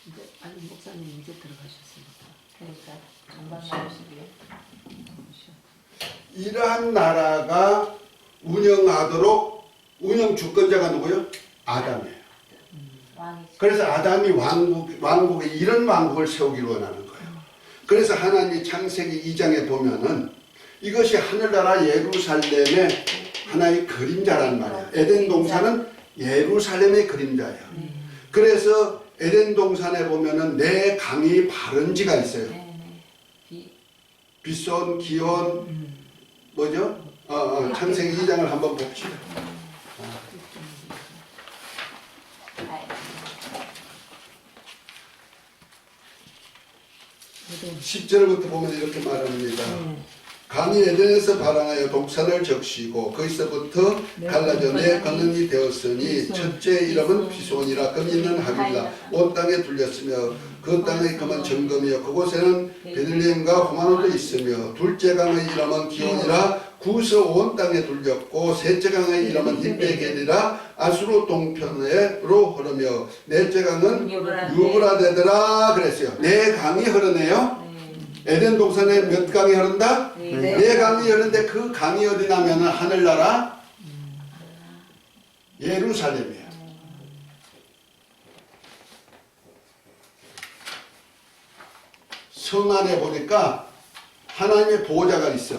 이제 아니 목사님 이제 들어가셨습니다. 그러니까 금방 나오시고요. 이러한 나라가 운영 주권자가 누구요? 아담이에요. 왕이죠. 그래서 아담이 왕국에 이런 왕국을 세우기를 원하는 거예요. 그래서 하나님이 창세기 2장에 보면은 이것이 하늘나라 예루살렘의 하나의 그림자란 말이야. 에덴 동산은 예루살렘의 그림자예요. 그래서 에덴 동산에 보면은 네 강이 바른지가 있어요. 네네. 빗손, 기온, 뭐죠? 창세기 2장을 한번 봅시다. 10절부터 보면 이렇게 말합니다. 강이 에덴에서 발항하여 독산을 적시고 거기서부터 갈라져 내 건넌이 되었으니 첫째 이름은 피손이라 금 있는 하빌라 온 땅에 둘렸으며 그 땅의 금은 정금이요 그곳에는 베들레헴과 호마노도 있으며 둘째 강의 이름은 기온이라 구서 온 땅에 둘렸고 셋째 강의 이름은 흰베겔이라 아수르 동편으로 흐르며 넷째 강은 유브라데더라 그랬어요. 네 강이 흐르네요. 에덴 동산에 몇 강이 흐른다? 네 강이 흐르는데 그 강이 어디냐면 하늘나라 예루살렘이에요. 성 안에 보니까 하나님의 보호자가 있어.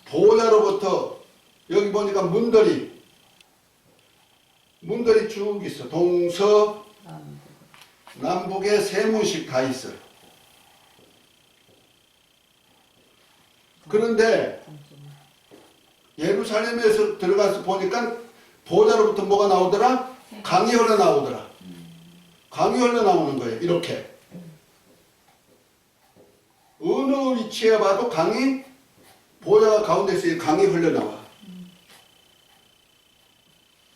보호자로부터 여기 보니까 문들이 쭉 있어. 동서 남북에 세 문씩 다 있어. 그런데 예루살렘에서 들어가서 보니까 보좌로부터 뭐가 나오더라? 강이 흘러나오더라. 강이 흘러나오는 거예요. 이렇게. 어느 위치에 봐도 강이 보좌가 가운데 있어요. 강이 흘러나와.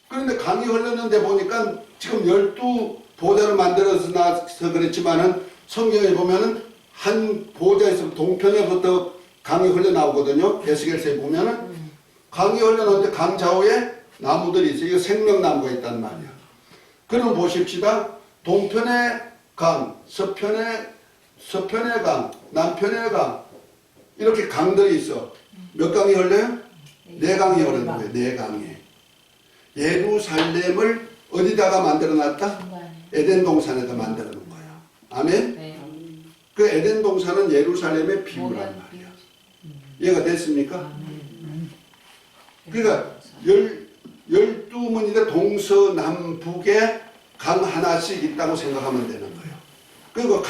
그런데 강이 흘렀는데 보니까 지금 12보좌를 만들어서 나서 그랬지만은 성경에 보면은 한 보좌에서 동편에부터 강이 흘러나오거든요. 에스겔서에 보면은 강이 흘러나오는데 강 좌우에 나무들이 있어요. 이거 생명나무가 있단 말이야. 그럼 보십시다. 동편의 강, 서편의 강, 남편의 강 이렇게 강들이 있어. 몇 강이 흘러요? 4강이 흐르는 거예요. 4강이. 예루살렘을 어디다가 만들어놨다? 에덴 동산에다 만들어 놓은 거야. 아멘? 네. 그 에덴 동산은 예루살렘의 비유란 말이야. 이해가 됐습니까? 그러니까 12문인데 동서남북에 강 하나씩 있다고 생각하면 되는 거예요. 그리고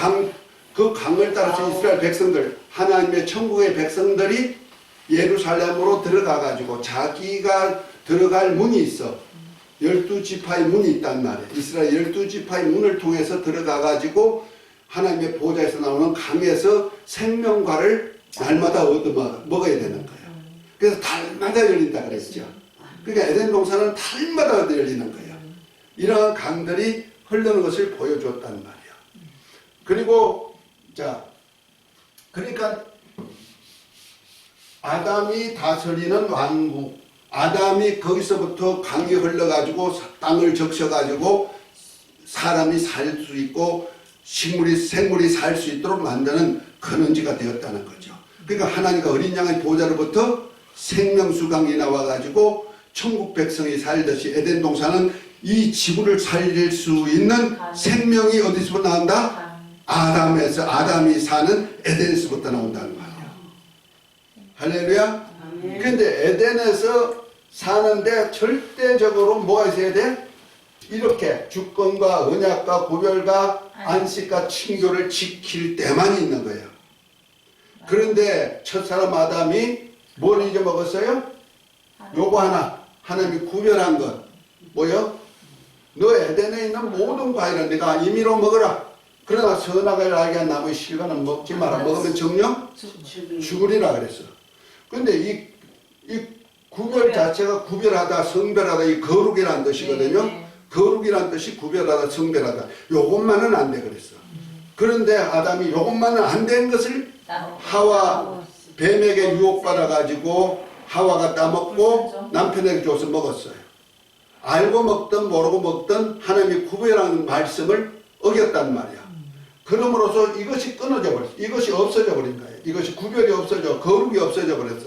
그 강을 따라서 이스라엘 백성들, 하나님의 천국의 백성들이 예루살렘으로 들어가가지고 자기가 들어갈 문이 있어. 12지파의 문이 있단 말이에요. 이스라엘 12지파의 문을 통해서 들어가가지고 하나님의 보좌에서 나오는 강에서 생명과를 날마다 얻어 먹어야 되는 거예요. 그래서 달마다 열린다 그랬죠. 그러니까 에덴 동산은 달마다 열리는 거예요. 이러한 강들이 흐르는 것을 보여줬단 말이에요. 그리고 자, 그러니까 아담이 다스리는 왕국, 아담이 거기서부터 강이 흘러가지고 땅을 적셔가지고 사람이 살 수 있고 생물이 살 수 있도록 만드는 근원지가 되었다는 거죠. 그러니까 하나님과 어린 양의 보좌로부터 생명수강이 나와가지고 천국 백성이 살듯이 에덴 동산은 이 지구를 살릴 수 있는 생명이 어디서부터 나온다? 아담이 사는 에덴에서부터 나온다는 말이야. 할렐루야. 근데 에덴에서 사는데 절대적으로 뭐가 있어야 돼? 이렇게 주권과 언약과 구별과 안식과 친교를 지킬 때만 있는 거예요. 그런데 첫사람 아담이 뭘 잊어먹었어요? 요거 하나님이 구별한 것 뭐요? 너 에덴에 있는 모든 과일은 네가 임의로 먹어라. 그러나 선악을 알게 한 나무의 실과는 먹지 마라. 먹으면 정령 죽으리라 그랬어. 근데 이 구별 자체가 구별하다, 성별하다, 이 거룩이라는 뜻이거든요. 거룩이라는 뜻이 구별하다, 성별하다. 요것만은 안 돼 그랬어. 그런데 아담이 요것만은 안 된 것을 하와 뱀에게 유혹받아가지고 하와가 따먹고 남편에게 줘서 먹었어요. 알고 먹든 모르고 먹든 하나님이 구별하는 말씀을 어겼단 말이야. 그럼으로써 이것이 끊어져 버렸어. 이것이 없어져 버린 거예요. 이것이 구별이 없어져, 거룩이 없어져 버렸어.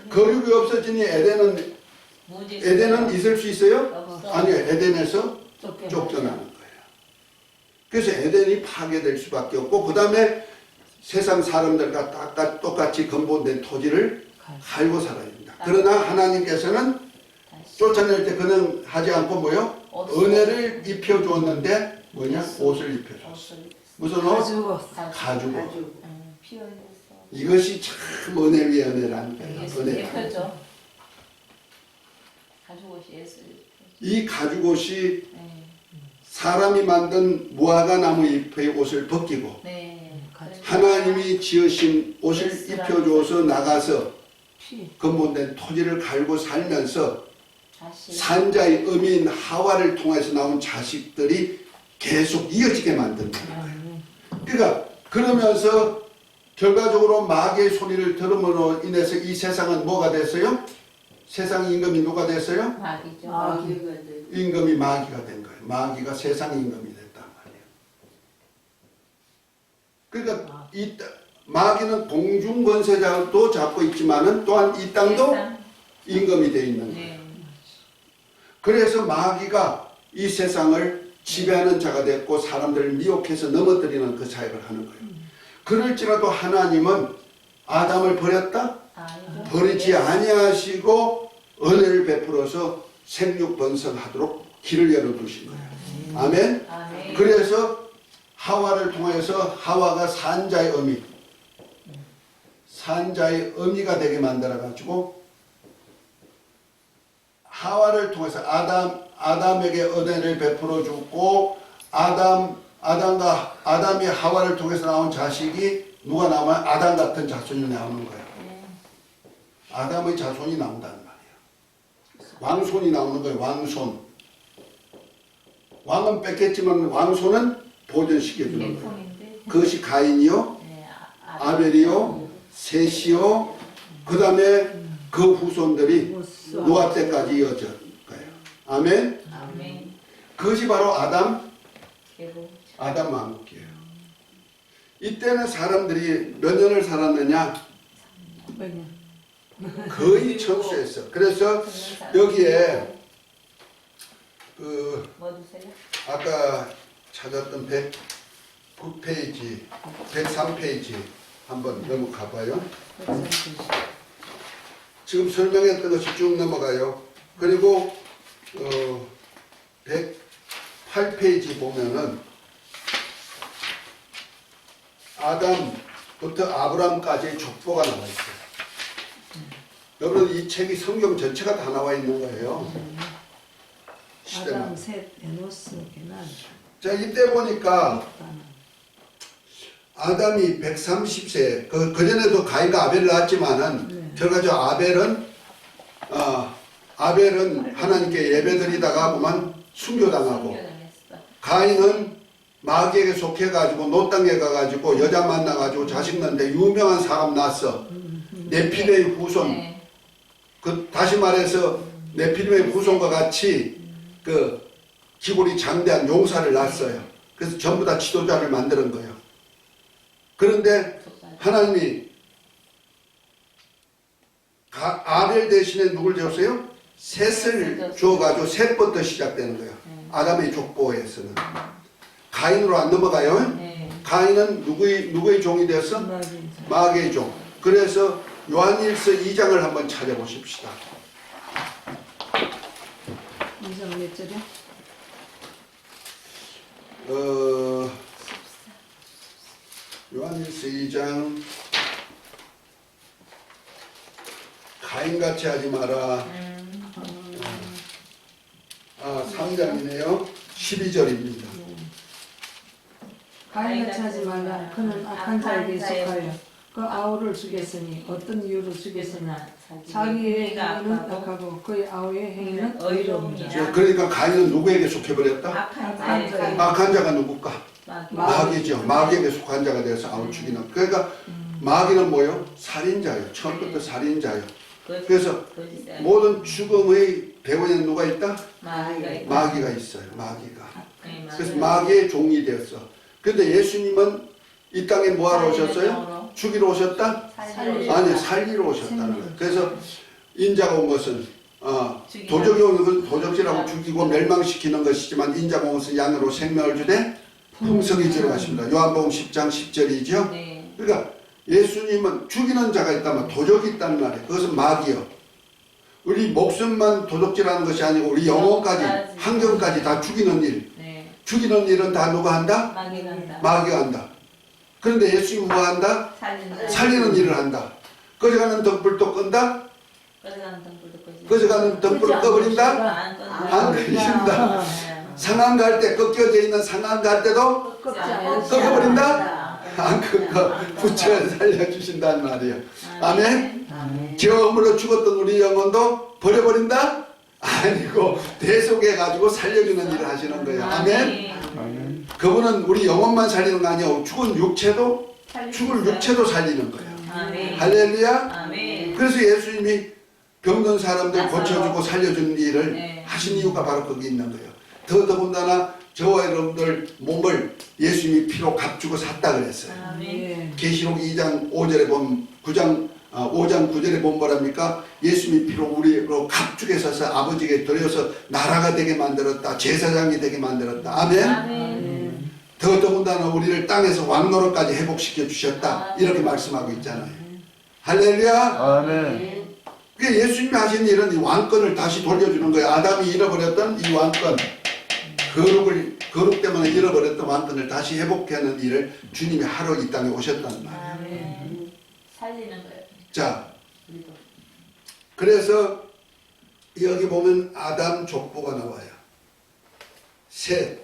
거룩이 없어지니 에덴은 있을 수 있어요? 아니요. 에덴에서 쫓겨나는 거예요. 그래서 에덴이 파괴될 수밖에 없고 그 다음에 세상 사람들과 똑같이 근본된 토지를 갈고 살아야 됩니다. 그러나 하나님께서는 쫓아낼 때 그는 하지 않고 뭐요? 은혜를 입혀주었는데 뭐냐? 옷을 입혀줬어. 무슨 옷? 가죽. 이것이 참 은혜 위에 은혜라는 거예요. 예쁘죠. 가죽옷이 예술. 이 가죽옷이 사람이 만든 무화과 나무 잎의 옷을 벗기고 하나님이 지으신 옷을 입혀줘서 나가서 근본된 토지를 갈고 살면서 산자의 어미인 하와를 통해서 나온 자식들이 계속 이어지게 만드는 거예요. 그러니까 그러면서 결과적으로 마귀의 소리를 들음으로 인해서 이 세상은 뭐가 됐어요? 세상 임금이 누가 됐어요? 마귀죠. 임금이 마귀가 된 거예요. 마귀가 세상 임금이 됐단 말이에요. 그러니까 이 마귀는 공중 권세자도 잡고 있지만은 또한 이 땅도 임금이 되어 있는 거예요. 그래서 마귀가 이 세상을 지배하는 자가 됐고 사람들을 미혹해서 넘어뜨리는 그 사역을 하는 거예요. 그럴지라도 하나님은 아담을 버렸다? 버리지 아니하시고 은혜를 베풀어서 생육번성하도록 길을 열어두신 거예요. 아멘? 그래서 하와를 통해서 하와가 산자의 어미가 되게 만들어가지고 하와를 통해서 아담에게 은혜를 베풀어 주고 아담이 하와를 통해서 나온 자식이 누가 나오면 아담 같은 자손이 나오는 거예요. 아담의 자손이 나온다는 말이에요. 왕손이 나오는 거예요. 왕손. 왕은 뺏겼지만 왕손은 보존시켜주는 거예요. 계통인데. 그것이 가인이요, 네, 아벨이요, 셋이요, 그 다음에 그 후손들이 노아 때까지 이어질 거예요. 아멘. 아멘. 그것이 바로 아담 계보. 왕국이에요. 이때는 사람들이 몇 년을 살았느냐? 100년. 거의 천수했어. 그래서 여기에 그 뭐 주세요? 아까 찾았던 109페이지, 103페이지 한번 넘어가 봐요. 지금 설명했던 것이 쭉 넘어가요. 그리고 108페이지 보면은 아담부터 아브람까지의 족보가 나와 있어요. 여러분 이 책이 성경 전체가 다 나와 있는 거예요. 시대만. 아담, 셋, 에노스, 게난. 자 이때 보니까 아담이 130세 그전에도 가인과 아벨을 낳았지만은 결과적으로 아벨은 하나님께 예배드리다가 보면 순교당하고 숨겨당했어. 가인은 마귀에게 속해가지고 노 땅에 가가지고 여자 만나가지고 자식 낳는데 유명한 사람 낳았어. 네피림의 후손. 네. 그 다시 말해서 네피림의 후손과 같이 그 기골이 장대한 용사를 낳았어요. 그래서 전부 다 지도자를 만드는 거예요. 그런데 하나님이 아벨 대신에 누굴 줬어요? 셋을 줘가지고 셋부터 시작되는 거예요. 아담의 족보에서는. 가인으로 안 넘어가요. 네. 가인은 누구의 종이 되었어? 마귀의 종. 그래서 요한일서 2장을 한번 찾아보십시다. 2장 몇 절이야? 요한일서 2장 가인같이 하지 마라. 3장이네요. 12절입니다. 가인같이 하지 말라. 그는 악한 자에게 속하여 그 아우를 죽였으니 어떤 이유로 죽였으나 자기의 행위는 악하고 그의 아우의 행위는 의로운 자. 그러니까 가인은 누구에게 속해버렸다? 악한 악한 자에 자에. 악한 자가 누굴까? 마귀. 마귀죠. 마귀에게 속한 자가 되어서 아우 죽이는. 그러니까 마귀는 뭐요? 살인자요. 처음부터 살인자요. 그래서 모든 죽음의 배후에는 누가 있다? 마귀가 있다. 마귀가 있어요. 마귀가. 네, 그래서 맞아요. 마귀의 종이 되었어. 그런데 예수님은 이 땅에 뭐 하러 오셨어요? 살리러. 죽이러 오셨다? 살리러. 아니, 살리러 오셨다는 거예요. 그래서 인자가 온 것은 죽이는. 도적이 오는 건 도적질하고 죽이고 멸망시키는 것이지만 인자가 온 것은 양으로 생명을 주되 풍성히 들어가십니다. 요한복음 10장 10절이죠. 네. 그러니까 예수님은 죽이는 자가 있다면 도적이 있다는 말이에요. 그것은 마귀요. 우리 목숨만 도적질하는 것이 아니고 우리 영혼까지, 환경까지 다 죽이는 일. 네. 죽이는 일은 다 누가 한다? 마귀가 한다. 마귀가 한다. 그런데 예수님은 뭐 한다? 살린다. 살리는 일을 한다. 꺼져가는 등불도 끈다? 꺼져가는 등불도 꺼지. 꺼져가는 등불을 꺼버린다? 안 꺼진다. 안 꺼진다. 상한 갈 때, 꺾여져 있는 상한 갈 때도 꺼버린다? 안 꺾어. 붙여 살려주신다는 말이에요. 아멘? 죄업으로 죽었던 우리 영혼도 버려버린다? 아니고 대속해가지고 살려주는 일을 하시는 거예요. 아멘? 그분은 우리 영혼만 살리는 거 아니에요. 죽은 육체도, 죽을 육체도 살리는 거예요. 아멘. 할렐루야? 아멘. 그래서 예수님이 병든 사람들 고쳐주고 살려주는 일을 네. 하신 이유가 바로 거기 있는 거예요. 더더군다나 저와 여러분들 몸을 예수님이 피로 값주고 샀다 그랬어요. 아멘. 계시록 2장 5절에 보면 5장 9절에 보면 뭐랍니까? 예수님이 피로 우리로 값주게 서서 아버지에게 드려서 나라가 되게 만들었다. 제사장이 되게 만들었다. 아멘? 아멘. 더더군다나 우리를 땅에서 왕노릇까지 회복시켜 주셨다. 이렇게 말씀하고 있잖아요. 할렐루야. 아멘. 그 예수님이 하신 일은 이 왕권을 다시 돌려주는 거예요. 아담이 잃어버렸던 이 왕권, 거룩 때문에 잃어버렸던 왕권을 다시 회복하는 일을 주님이 하러 이 땅에 오셨다는 말이에요. 아멘. 살리는 거예요. 자, 우리도. 그래서 여기 보면 아담 족보가 나와요.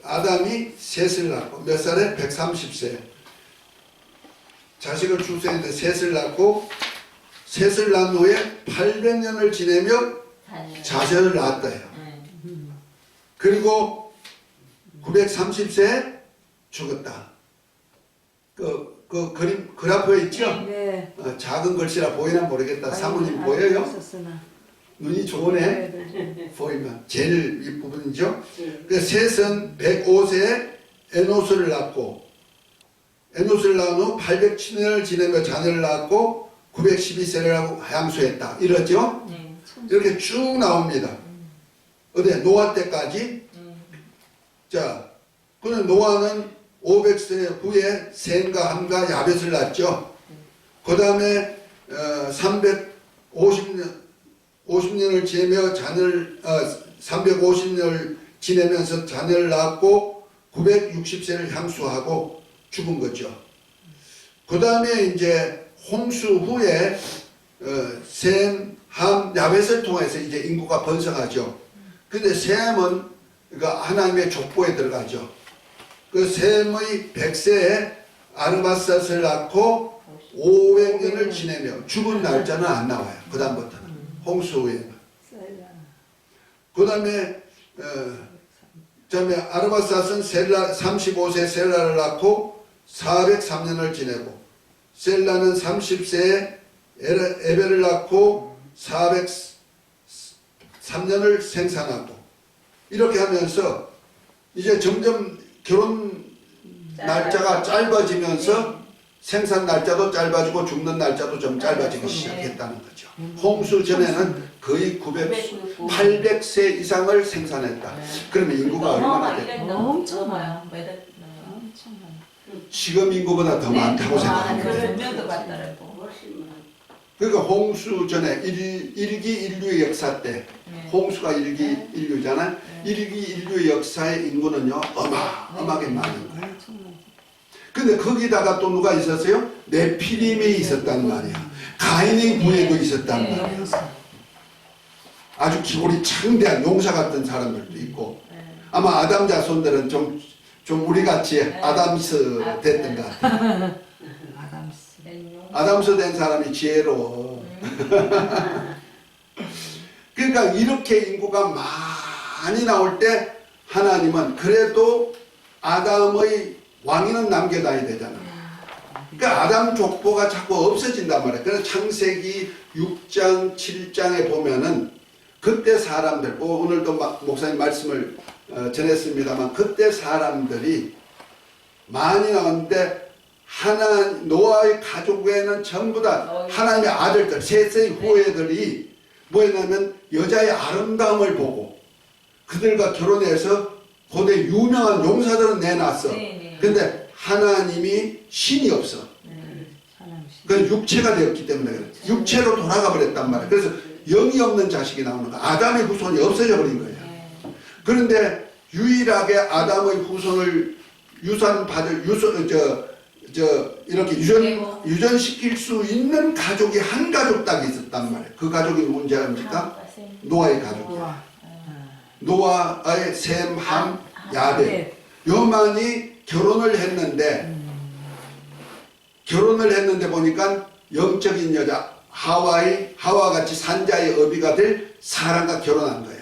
아담이 셋을 낳고 몇 살에? 130세. 자식을 출생했는데 셋을 낳고 셋을 낳은 후에 800년을 지내며 자녀를 낳았다요. 그리고 930세에 죽었다. 그 그림 그래프에 있죠? 네. 작은 글씨라 보이나 모르겠다. 사모님 아니, 보여요? 있었으나. 눈이 좋으네. 네. 보이면 제일 윗부분이죠. 그 셋은 105세에 에노스를 낳고 에노스를 낳은 후 807년을 지내며 자녀를 낳았고 912세를 하고 향수했다. 이러죠? 네. 이렇게 쭉 나옵니다. 어디 노아 때까지. 자, 그는 노아는 500세 후에 셈과 함과 야벳을 낳았죠. 그 다음에 350년을 지내며 자녀를 350년을 지내면서 자녀를 낳았고 960세를 향수하고 죽은 거죠. 그 다음에 이제 홍수 후에 셈, 함, 야벳을 통해서 이제 인구가 번성하죠. 근데 셈은 그러니까 하나님의 족보에 들어가죠. 그 셈의 100세에 아르바삿을 낳고 500년을 지내며 죽은 날짜는 안 나와요. 그 다음부터는 홍수 후에는. 그 다음에 아르바삿은 35세 셀라를 낳고 403년을 지내고 셀라는 30세에 에벨을 낳고 403년을 생산하고 이렇게 하면서 이제 점점 결혼 날짜가 짧아지면서 생산 날짜도 짧아지고 죽는 날짜도 좀 짧아지기 시작했다는 거죠. 홍수 전에는 거의 800세 이상을 생산했다. 그러면 인구가 얼마나 될까요? 엄청 많아요. 엄청 많아. 지금 인구보다 더 많다고 생각합니다. 그런 면도 같더라고. 그러니까 홍수 전에 일기 인류의 역사 때 홍수가 일기 인류잖아요. 일기 인류의 역사의 인구는요 어마어마하게 많은 거예요. 근데 거기다가 또 누가 있었어요? 네피림이 있었단 말이야. 가인의 부에도 있었단 말이야. 아주 기골이 창대한 용사 같은 사람들도 있고 아마 아담 자손들은 좀 우리같이 아담스 됐던 것 같아요. 아담스 된 사람이 지혜로워. 그러니까 이렇게 인구가 많이 나올 때 하나님은 그래도 아담의 왕위는 남겨놔야 되잖아. 그러니까 아담 족보가 자꾸 없어진단 말이야. 그래서 창세기 6장, 7장에 보면은 그때 사람들, 오늘도 목사님 말씀을 전했습니다만 그때 사람들이 많이 나왔는데 노아의 가족에는 전부 다 하나님의 아들들, 셋의 후예들이 뭐였냐면 여자의 아름다움을 보고 그들과 결혼해서 고대 유명한 용사들은 내놨어. 근데 하나님이 신이 없어. 그건 육체가 되었기 때문에 그래. 육체로 돌아가 버렸단 말이야. 그래서 영이 없는 자식이 나오는 거야. 아담의 후손이 없어져 버린 거야. 그런데 유일하게 아담의 후손을 이렇게 유전시킬 수 있는 가족이 한 가족 딱 있었단 말이에요. 그 가족이 누군지 압니까? 노아의 가족이야. 노아의 셈, 함, 야벳. 요만이 결혼을 했는데 보니까 영적인 여자 하와 같이 산자의 어비가 될 사람과 결혼한 거예요.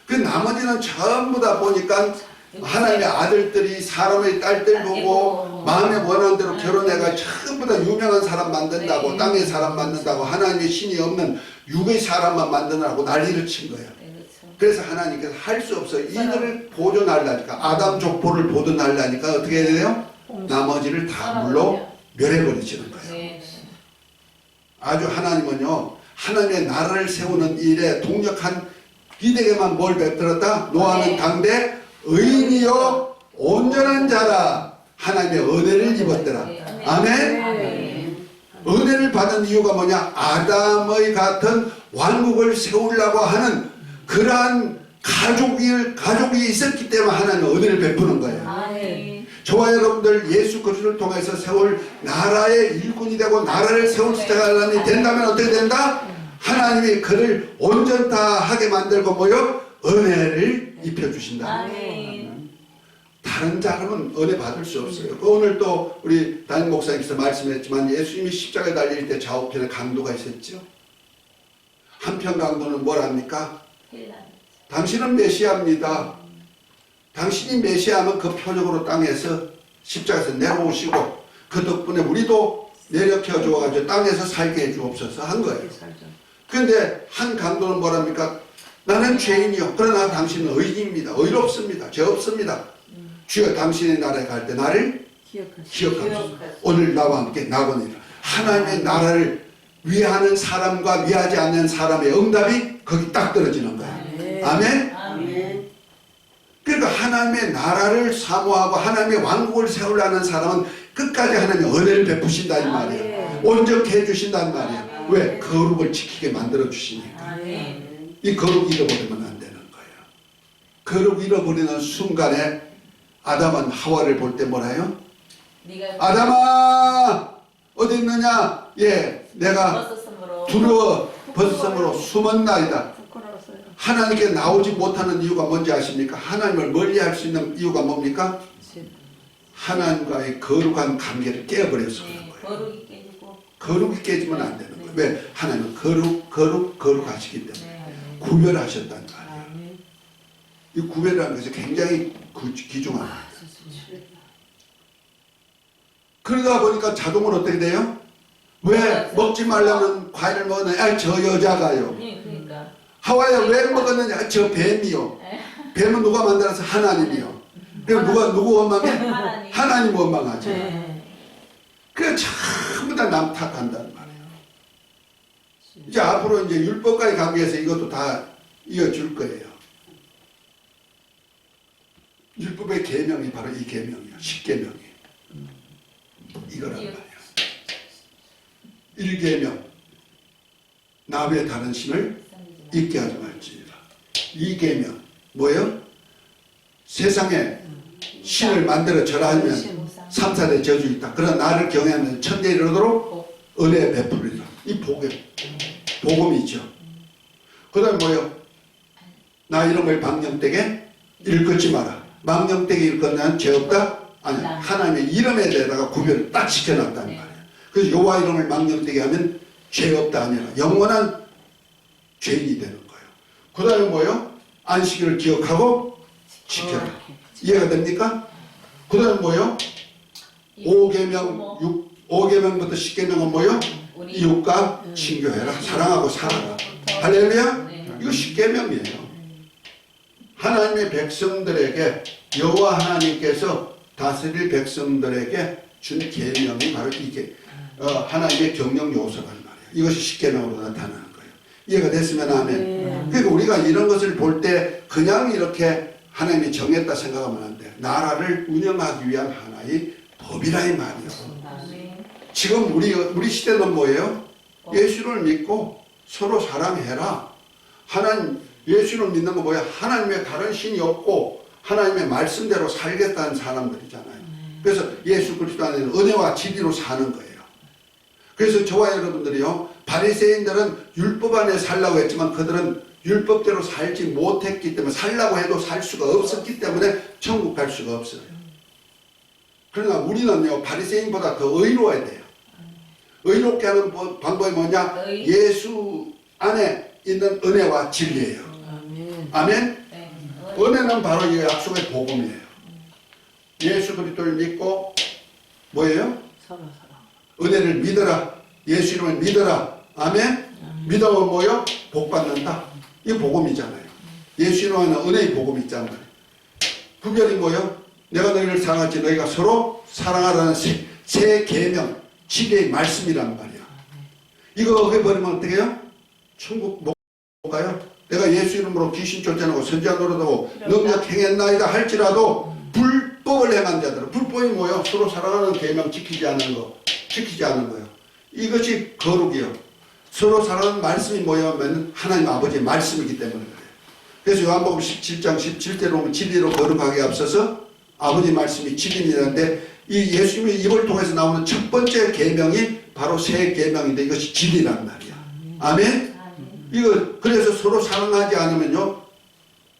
그 나머지는 전부 다 보니까 하나님의 아들들이 사람의 딸들 보고 마음에 원하는 대로 결혼해가 전부 다 유명한 사람 만든다고 땅의 사람 만든다고 하나님의 신이 없는 육의 사람만 만드느라고 난리를 친 거예요. 그래서 하나님께서 할 수 없어 이들을 보존하려니까 아담 족보를 보존하려니까 어떻게 해야 돼요? 나머지를 다 물로 멸해버리시는 거예요. 아주 하나님은요 하나님의 나라를 세우는 일에 동력한 이들에게만 뭘 베풀었다? 노아는 당대 의인이요 온전한 자라 하나님의 은혜를 입었더라. 아멘. 은혜를 받은 이유가 뭐냐? 아담의 같은 왕국을 세우려고 하는 그러한 가족이 있었기 때문에 하나님은 은혜를 베푸는 거예요. 저와 여러분들 예수 그리스도를 통해서 세울 나라의 일꾼이 되고 나라를 세울 사람이 된다면 어떻게 된다? 하나님 하나님이 그를 온전하게 만들고 뭐요? 은혜를 입혀주신다. 아멘. 다른 사람은 은혜 받을 수 없어요. 오늘 또 우리 담임 목사님께서 말씀했지만 예수님이 십자가에 달릴 때 좌우편에 강도가 있었죠. 한편 강도는 뭐랍니까? 당신은 메시아입니다. 당신이 메시아면 그 표적으로 땅에서 십자가에서 내려오시고 그 덕분에 우리도 내려켜 주어가지고 땅에서 살게 해주옵소서 한 거예요. 그런데 한 강도는 뭐랍니까? 나는 죄인이요. 그러나 당신은 의인입니다. 의롭습니다. 죄 없습니다. 주여 당신의 나라에 갈 때 나를 기억하소서. 오늘 나와 함께 나거니라. 하나님의 나라를 위하는 사람과 위하지 않는 사람의 응답이 거기 딱 떨어지는 거예요. 아멘? 아멘. 그러니까 하나님의 나라를 사모하고 하나님의 왕국을 세우려는 사람은 끝까지 하나님의 은혜를 베푸신다 이 말이에요. 온전케 해주신다는 말이에요. 왜? 거룩을 지키게 만들어 주시니까. 이 거룩 잃어버리면 안 되는 거예요. 거룩 잃어버리는 순간에 아담은 하와를 볼 때 뭐라요? 아담아 어디 있느냐? 예, 내가 두려워 벗었으므로 숨었나이다. 하나님께 나오지 못하는 이유가 뭔지 아십니까? 하나님을 멀리할 수 있는 이유가 뭡니까? 하나님과의 거룩한 관계를 깨어버려서 그런 거예요. 거룩이 깨지면 안 되는 거예요. 왜? 하나님은 거룩하시기 때문에 구별하셨다는 말이에요. 이 구별이라는 것이 굉장히 귀중한 거예요. 그러다 보니까 자동으로 어떻게 돼요? 왜 먹지 말라는 과일을 먹었느냐? 저 여자가요. 하와야 왜 먹었느냐? 저 뱀이요. 뱀은 누가 만들어서? 하나님이요. 그럼 누구 원망해? 하나님 원망하죠. 그래 전부 다 남 탓한단 말이에요. 이제 앞으로 이제 율법과의 관계에서 이것도 다 이어줄 거예요. 율법의 계명이 바로 이 계명이에요. 10계명이에요. 이거란 말이에요. 1계명 나 외 다른 신을 잊게 하지 말지니라. 2계명 뭐예요? 세상에 신을 만들어 절하면 3, 4대 저주 있다. 그러나 나를 경외하면 천대에 이르도록 은혜 베풀리라. 이 복음이죠. 그 다음에 뭐예요? 나 이름을 망령되게 일컫지 마라. 망령되게 일컫는 죄 없다? 아니, 하나님의 이름에 대해다가 구별을 딱 시켜놨단 말이에요. 그래서 여호와 이름을 망령되게 하면 죄 없다 아니라 영원한 죄인이 되는 거예요. 그 다음에 뭐예요? 안식일을 기억하고 지켜라. 이해가 됩니까? 그 다음에 뭐예요? 5계명부터 10계명은 뭐예요? 이웃과 친교해라. 사랑하고 살아라. 할렐루야? 이거 10계명이에요. 하나님의 백성들에게 여호와 하나님께서 다스릴 백성들에게 준 계명이 바로 이게 하나님의 경영 요소란 말이에요. 이것이 10계명으로 나타나는 거예요. 이해가 됐으면 아멘. 그러니까 우리가 이런 것을 볼 때 그냥 이렇게 하나님이 정했다 생각하면 안 돼요. 나라를 운영하기 위한 하나의 법이라 이 말이에요. 지금 우리 시대는 뭐예요? 예수를 믿고 서로 사랑해라. 예수를 믿는 거 뭐야? 하나님의 다른 신이 없고 하나님의 말씀대로 살겠다는 사람들이잖아요. 그래서 예수 그리스도 안에는 은혜와 진리로 사는 거예요. 그래서 저와 여러분들이요, 바리새인들은 율법 안에 살라고 했지만 그들은 율법대로 살지 못했기 때문에 살라고 해도 살 수가 없었기 때문에 천국 갈 수가 없어요. 그러나 우리는요, 바리새인보다 더 의로워야 돼요. 의롭게 하는 방법이 뭐냐? 예수 안에 있는 은혜와 진리예요. 아멘? 은혜는 바로 이 약속의 복음이에요. 예수 그리스도를 믿고 뭐예요? 은혜를 믿어라. 예수 이름을 믿어라. 아멘? 믿으면 뭐요? 복 받는다. 이 복음이잖아요. 예수 이름에는 은혜의 복음이 있잖아요. 구별이 뭐요? 내가 너희를 사랑하지 너희가 서로 사랑하라는 새 계명, 진리의 말씀이란 말이야. 이거 어겨버리면 어떻게 해요? 천국 못 가요? 내가 예수 이름으로 귀신 쫓아내고 선지자 노릇하고 능력 행했나이다 할지라도 불법을 행한 자들은, 불법이 뭐예요? 서로 사랑하는 계명 지키지 않는 거예요. 이것이 거룩이요. 서로 사랑하는 말씀이 뭐냐면 하나님 아버지의 말씀이기 때문에 그래요. 그래서 요한복음 17장 17절로 보면 진리로 거룩하게 앞서서 아버지 말씀이 진리인데, 이 예수님의 입을 통해서 나오는 첫 번째 계명이 바로 새 계명인데 이것이 진리란 말이야. 아멘? 이거 그래서 서로 사랑하지 않으면요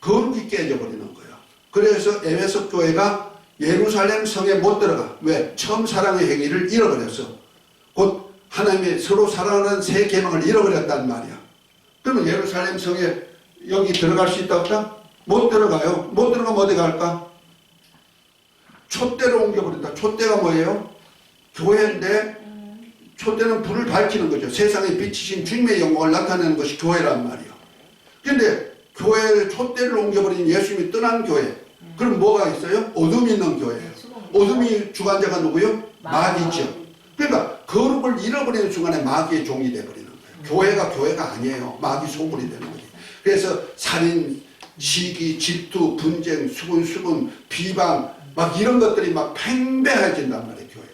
거룩이 깨져버리는 거예요. 그래서 에베소 교회가 예루살렘 성에 못 들어가. 왜? 처음 사랑의 행위를 잃어버렸어. 곧 하나님의 서로 사랑하는 새 계명을 잃어버렸단 말이야. 그러면 예루살렘 성에 여기 들어갈 수 있다 없다? 못 들어가요. 못 들어가면 어디 갈까? 촛대로 옮겨버린다. 촛대가 뭐예요? 교회인데 촛대는 불을 밝히는 거죠. 세상에 비치신 주님의 영광을 나타내는 것이 교회란 말이에요. 그런데 교회를 촛대를 옮겨버린 예수님이 떠난 교회. 그럼 뭐가 있어요? 어둠이 있는 교회예요. 어둠이 주관자가 누구요? 마귀죠. 그러니까 거룩을 잃어버리는 순간에 마귀의 종이 되어버리는 거예요. 교회가 아니에요. 마귀 소굴이 되는 거예요. 그래서 살인, 시기, 질투, 분쟁, 수군, 비방 막 이런 것들이 막 팽배해진단 말이에요. 교회가.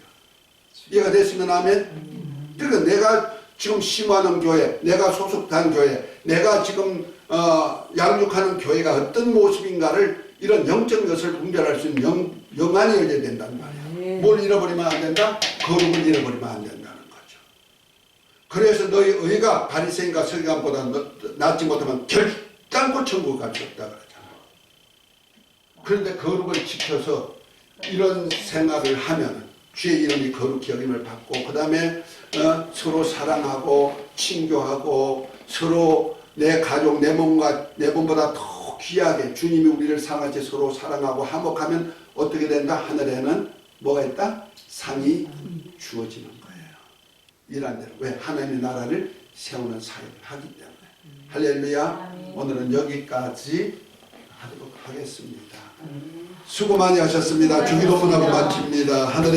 이해가 됐으면 아멘? 그러니까 내가 지금 심화하는 교회, 내가 소속한 교회, 내가 지금 양육하는 교회가 어떤 모습인가를 이런 영적인 것을 분별할 수 있는 영안이 열려야 된단 말이에요. 뭘 잃어버리면 안 된다? 거룩을 잃어버리면 안 된다는 거죠. 그래서 너희 의가 바리새인과 서기관보다 낫지 못하면 결단코 천국 갈 수 없다 그러잖아. 그런데 거룩을 지켜서 이런 생활을 하면 주의 이름이 거룩히 여김을 받고 그 다음에 서로 사랑하고 친교하고 서로 내 가족, 내 몸보다 더 귀하게 주님이 우리를 사랑하지 서로 사랑하고 화목하면 어떻게 된다? 하늘에는 뭐가 있다? 상이 주어지는 거예요. 이란 대로. 왜? 하나님의 나라를 세우는 사역을 하기 때문에. 할렐루야. 오늘은 여기까지 하도록 하겠습니다. 수고 많이 하셨습니다. 주기도문하고 마칩니다. 하늘에